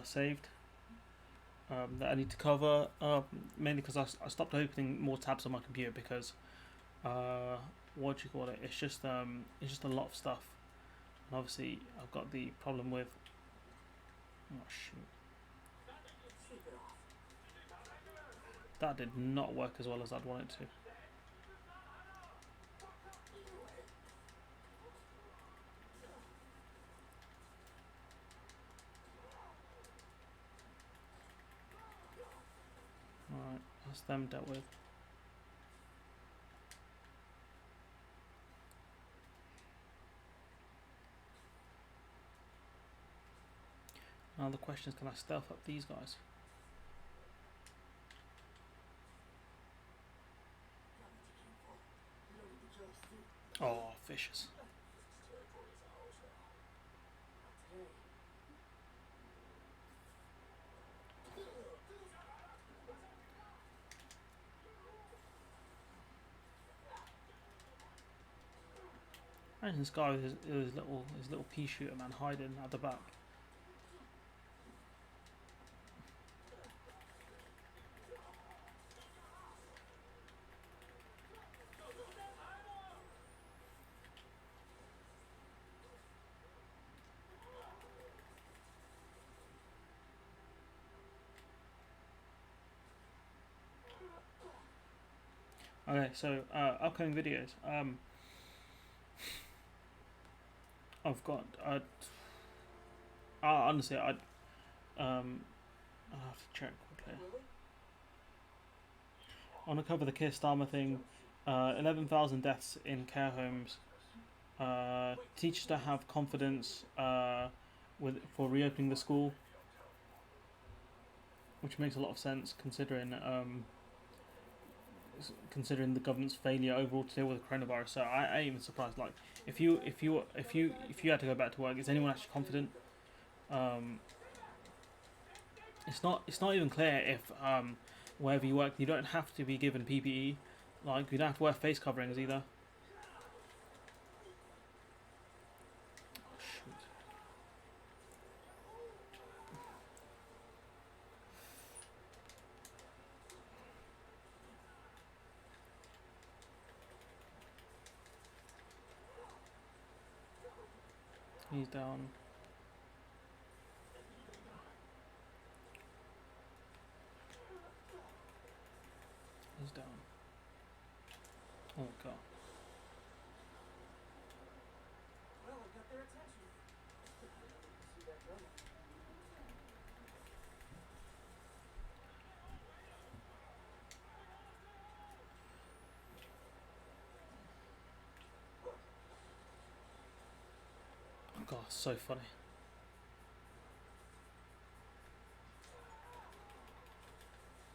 saved that I need to cover. Mainly because I stopped opening more tabs on my computer because what do you call it? It's just a lot of stuff. And obviously I've got the problem with. Oh shoot! Sleep it off. That did not work as well as I'd want it to. Alright, that's them dealt with. Now the question is, can I stealth up these guys? Oh, fishes. Today. And this guy with his little pea shooter man hiding at the back. Okay, so upcoming videos. I've got. Honestly, I'll have to check quickly. Willie? I want to cover the Keir Starmer thing. 11,000 deaths in care homes. teachers to have confidence for reopening the school, which makes a lot of sense considering the government's failure overall to deal with the coronavirus. So I ain't even surprised. Like if you had to go back to work, is anyone actually confident? Um, it's not even clear if wherever you work, you don't have to be given PPE. Like you don't have to wear face coverings either. Oh, shoot. He's down. He's down. Oh god. Well, I got their attention. See that coming. Oh god, so funny.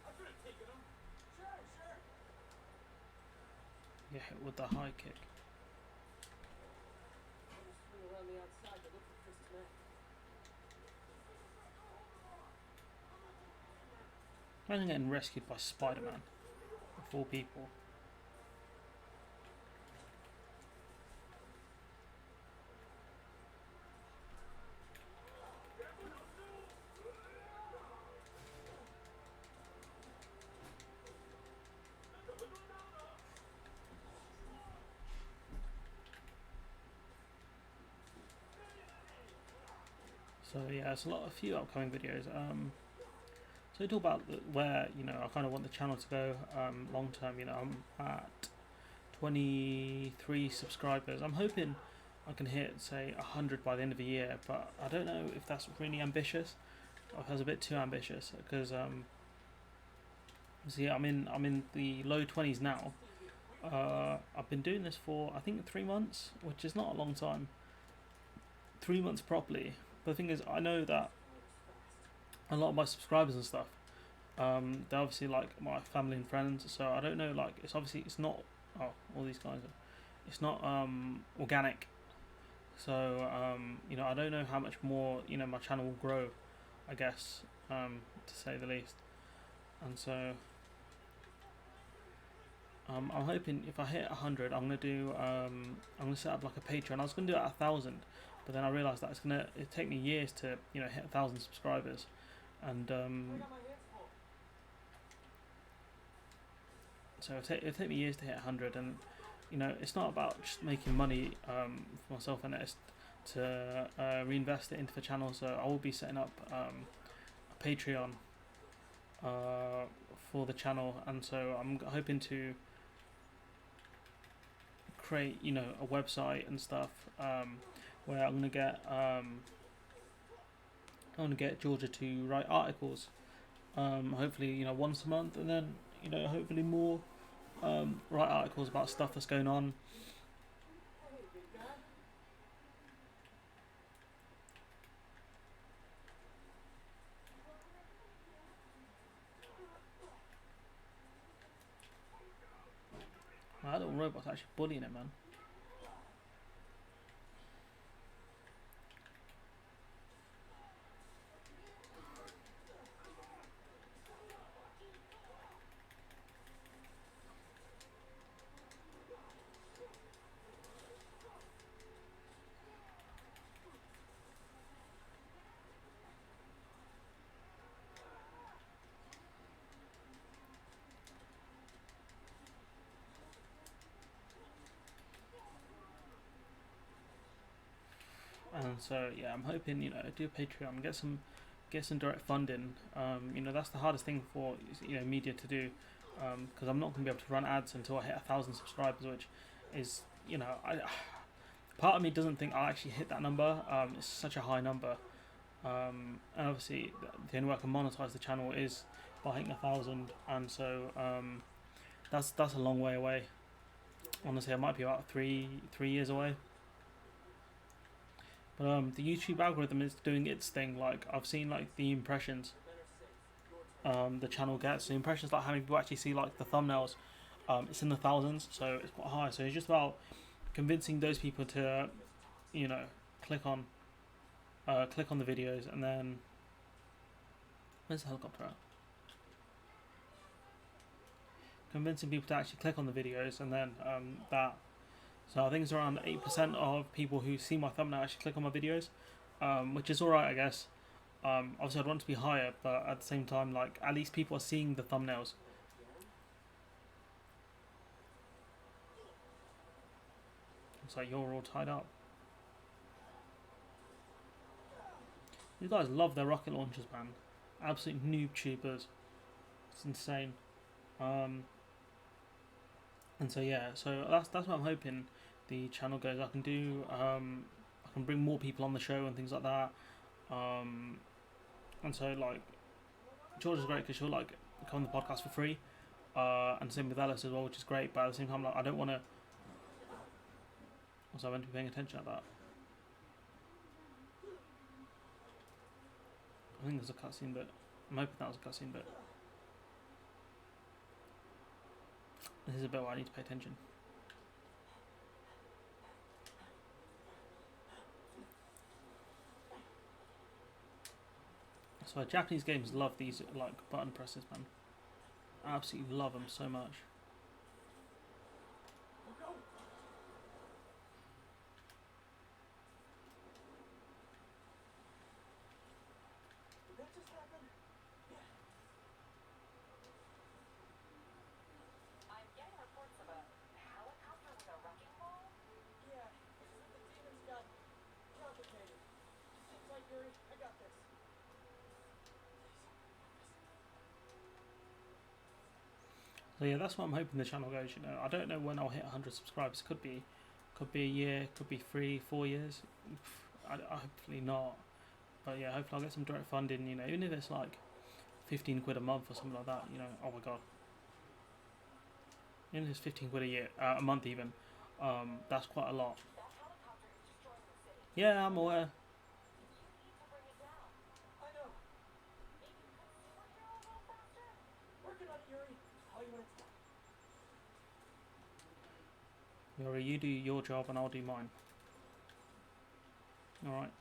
I could have taken them. Sure. Get hit with the high kick. I'll just swing around the outside to look for Chris's neck. Imagine getting rescued by Spiderman. Of all people. So yeah, it's a few upcoming videos. So we talk about where I kind of want the channel to go long term. I'm at 23 subscribers. I'm hoping I can hit say 100 by the end of the year, but I don't know if that's really ambitious or if that's a bit too ambitious because so yeah, I'm in the low 20s now. I've been doing this for I think 3 months, which is not a long time. 3 months properly. But the thing is, I know that a lot of my subscribers and stuff, they're obviously like my family and friends. So I don't know, like it's not. Oh, all these guys it's not organic. So I don't know how much more my channel will grow. I guess to say the least. And so I'm hoping if I hit 100, I'm gonna set up like a Patreon. I was gonna do it at 1,000, but then I realised that it'd take me years to hit 1,000 subscribers, and I got my hands full. so it'd take me years to hit 100. And it's not about just making money for myself, and it's to reinvest it into the channel. So I will be setting up a Patreon for the channel, and so I'm hoping to create a website and stuff where I'm gonna get Georgia to write articles, hopefully once a month, and then hopefully more, write articles about stuff that's going on. Hey, big guy. That little robot's actually bullying it, man. And so yeah, I'm hoping do a Patreon, get some direct funding. That's the hardest thing for media to do, because I'm not going to be able to run ads until I hit 1,000 subscribers, which is I part of me doesn't think I'll actually hit that number. It's such a high number, and obviously the only way I can monetize the channel is by hitting 1,000, and so that's a long way away. Honestly, I might be about three years away. But the YouTube algorithm is doing its thing. Like I've seen like the impressions the channel gets. The impressions, like how many people actually see like the thumbnails. It's in the thousands, so it's quite high. So it's just about convincing those people to, you know, click on the videos, and then where's the helicopter at? Convincing people to actually click on the videos, and then that. So I think it's around 8% of people who see my thumbnail actually click on my videos, which is alright, I guess. Obviously, I'd want it to be higher, but at the same time, like at least people are seeing the thumbnails. It's like you're all tied up. You guys love their rocket launchers, man. Absolute noob tubers. It's insane. And so yeah, so that's what I'm hoping the channel goes. I can do I can bring more people on the show and things like that. And so like George is great because she'll like come on the podcast for free. And same with Alice as well, which is great. But at the same time, like I don't want to. Also, I meant to be paying attention at that. I think there's a cutscene bit. I'm hoping that was a cutscene bit. This is a bit where I need to pay attention. So Japanese games love these like button presses, man. I absolutely love them so much. Did that just happen? Yeah. I'm getting reports of a helicopter with a wrecking ball. Yeah. The demons got complicated. Sit tight, Yuri. I got this. So yeah, that's what I'm hoping the channel goes. You know, I don't know when I'll hit 100 subscribers. Could be a year, could be 3-4 years. I hopefully not. But yeah, hopefully I'll get some direct funding. You know, even if it's like 15 quid a month or something like that. You know, oh my god. Even if it's 15 quid a year, a month even. That's quite a lot. That helicopter is destroying the city. Yeah, I'm aware. You need to bring it down. I know. Maybe you could superhero a little faster? Working on it, Yuri. Call you when it's done. Yuri, you do your job and I'll do mine. Alright.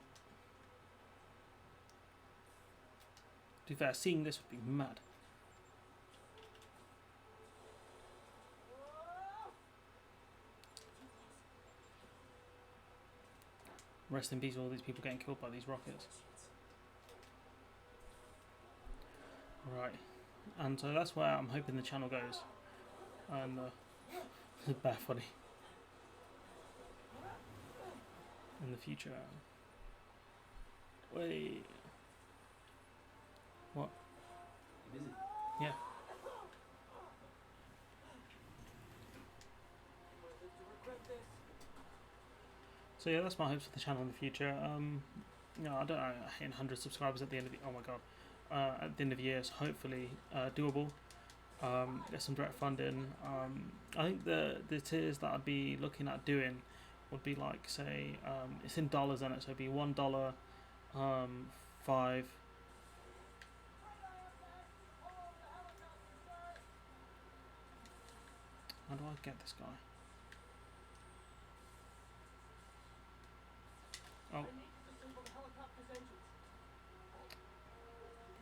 To be fair, seeing this would be mad. Rest in peace, all these people getting killed by these rockets. Right. And so that's where I'm hoping the channel goes. And it's bad funny. In the future. Wait. What? Busy. Yeah. You will live to regret this. So yeah, that's my hopes for the channel in the future. You know, I don't know, hitting 100 subscribers at the end of the oh my god, at the end of the year is hopefully doable. Get some direct funding. I think the tiers that I'd be looking at doing would be like say it's in dollars in it, so it'd be $1, $5. How do I get this guy? Oh, I need to disable the helicopter's engines.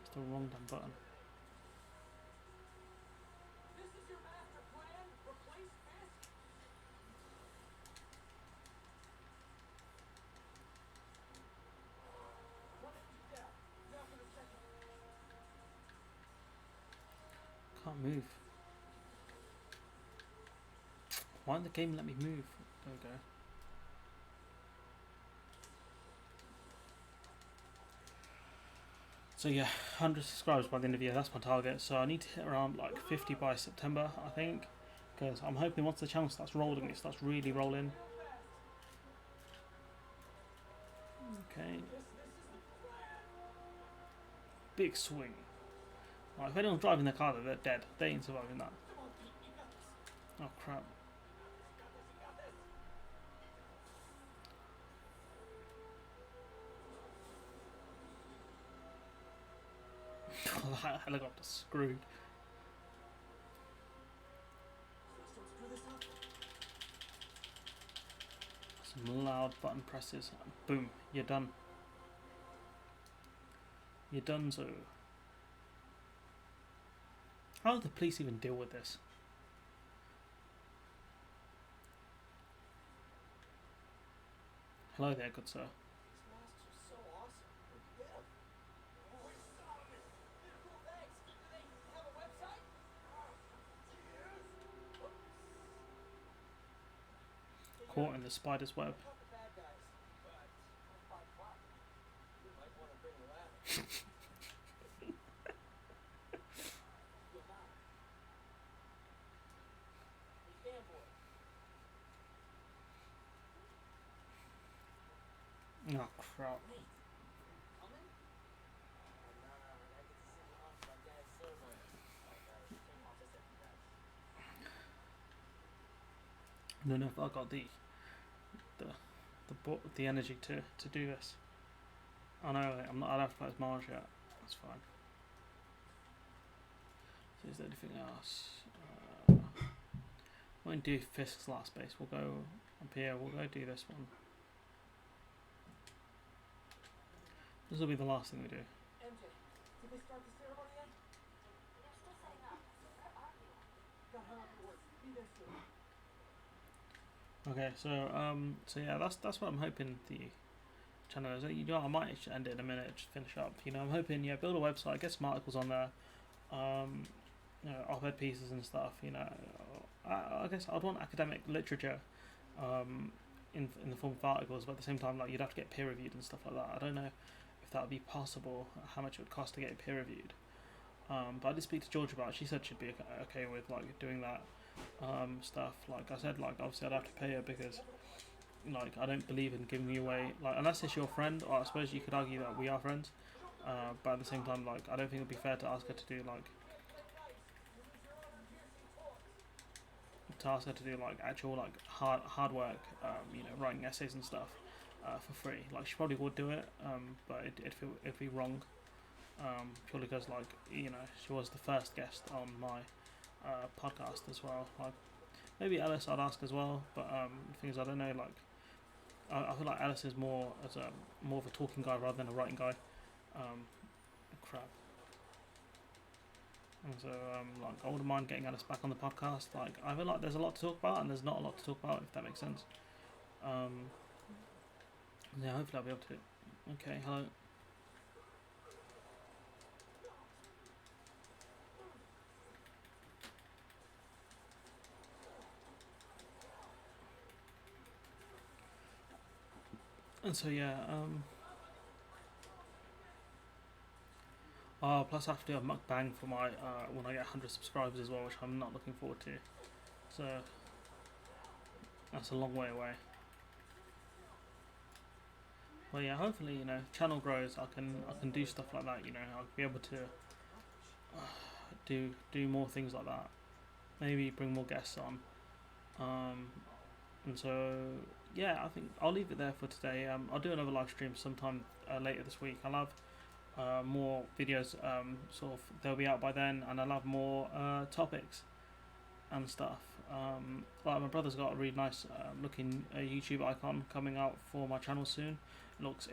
it's the wrong damn button. This is your master plan? Replace Fisk? One engine down. Now for the second. Can't move. Why didn't the game let me move? There we go. So yeah, 100 subscribers by the end of the year, that's my target. So I need to hit around like 50 by September, I think. Because I'm hoping once the channel starts rolling, it starts really rolling. Okay. Big swing. Right, if anyone's driving their car, they're dead. They ain't surviving that. Come on, Pete. You got this. Oh crap. You got this. You got this. That helicopter's screwed. So let's screw this up. Some loud button presses. Boom, you're done. You're done, so. How do the police even deal with this? Hello there, good sir. These masks are so awesome. Get 'em. Oh, cool, thanks. Do they have a website? Caught in the spider's web. Help the bad guys. But by what? You might want to bring a ladder. You'll not. Hey, fanboy. Oh crap. Nate, coming? No, I gotta get to City Hall for my dad's ceremony. Came off this every night. I don't know if I got the energy to do this. I know I'm not. I don't have to play as Mars yet. That's fine. So is there anything else? We won't do Fisk's last base. We'll go up here. We'll go do this one. This will be the last thing we do. MJ, did they start the ceremony yet? They're still setting up. Where are you? Got hung up at work. Be there soon. Okay, so yeah, that's what I'm hoping the channel is. You know, I might just end it in a minute, just finish up. You know, I'm hoping, yeah, build a website, get some articles on there, you know, op-ed pieces and stuff. You know, I guess I'd want academic literature, in the form of articles, but at the same time, like, you'd have to get peer reviewed and stuff like that. I don't know if that would be possible, how much it would cost to get it peer reviewed. But I did speak to George about it. She said she'd be okay with like doing that stuff. Like I said, like obviously I'd have to pay her because like I don't believe in giving away, like, unless it's your friend, or I suppose you could argue that we are friends. But at the same time, like, I don't think it'd be fair to ask her to do like actual like hard work, you know, writing essays and stuff for free. Like, she probably would do it, but it'd be wrong, purely because, like, you know, she was the first guest on my podcast as well. Like, maybe Ellis I'd ask as well, but the thing is, I don't know, like, I feel like Ellis is more of a talking guy rather than a writing guy. Crap. And so, like, I wouldn't mind getting Alice back on the podcast. Like, I feel like there's a lot to talk about, and there's not a lot to talk about, if that makes sense. Yeah, hopefully I'll be able to. Okay, hello. And so, yeah, plus I have to do a mukbang for my, when I get 100 subscribers as well, which I'm not looking forward to. So, that's a long way away. Well, yeah, hopefully, you know, channel grows, I can do stuff like that, you know, I'll be able to do more things like that. Maybe bring more guests on. And so, yeah, I think I'll leave it there for today. I'll do another live stream sometime later this week. I'll have more videos, sort of, they'll be out by then, and I'll have more topics and stuff. Like, my brother's got a really nice looking YouTube icon coming out for my channel soon. It looks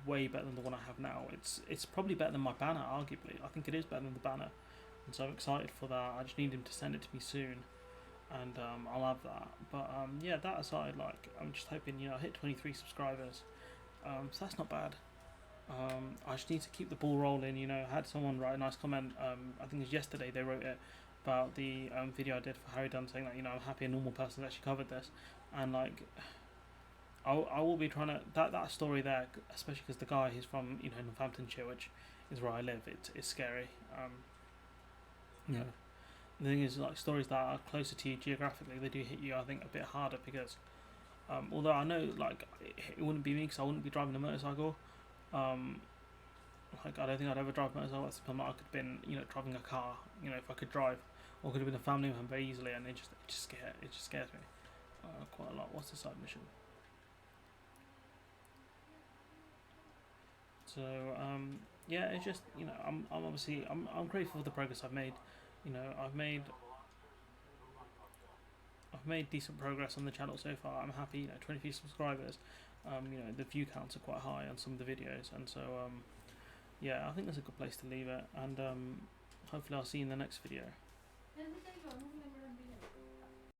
way better than the one I have now. It's probably better than my banner, arguably. I think it is better than the banner, and so I'm excited for that. I just need him to send it to me soon, and I'll have that. But yeah, that aside, like, I'm just hoping, you know, I hit 23 subscribers, so that's not bad. I just need to keep the ball rolling. You know, I had someone write a nice comment, I think it was yesterday, they wrote it, about the video I did for Harry Dunn, saying that, you know, I'm happy a normal person actually covered this. And like, I will be trying to, that story there, especially because the guy, he's from, you know, Northamptonshire, which is where I live. It's scary. You know, the thing is, like, stories that are closer to you geographically, they do hit you, I think, a bit harder, because although I know, like, it wouldn't be me because I wouldn't be driving a motorcycle. Like, I don't think I'd ever drive a motorcycle. At the time, I could have been, you know, driving a car, you know, if I could drive, or could have been a family member very easily, and it just scares me quite a lot. What's the side mission? So yeah, it's just, you know, I'm obviously I'm grateful for the progress I've made. You know, I've made decent progress on the channel so far. I'm happy. You know, 23 subscribers. You know, the view counts are quite high on some of the videos, and so yeah, I think that's a good place to leave it. And hopefully I'll see you in the next video.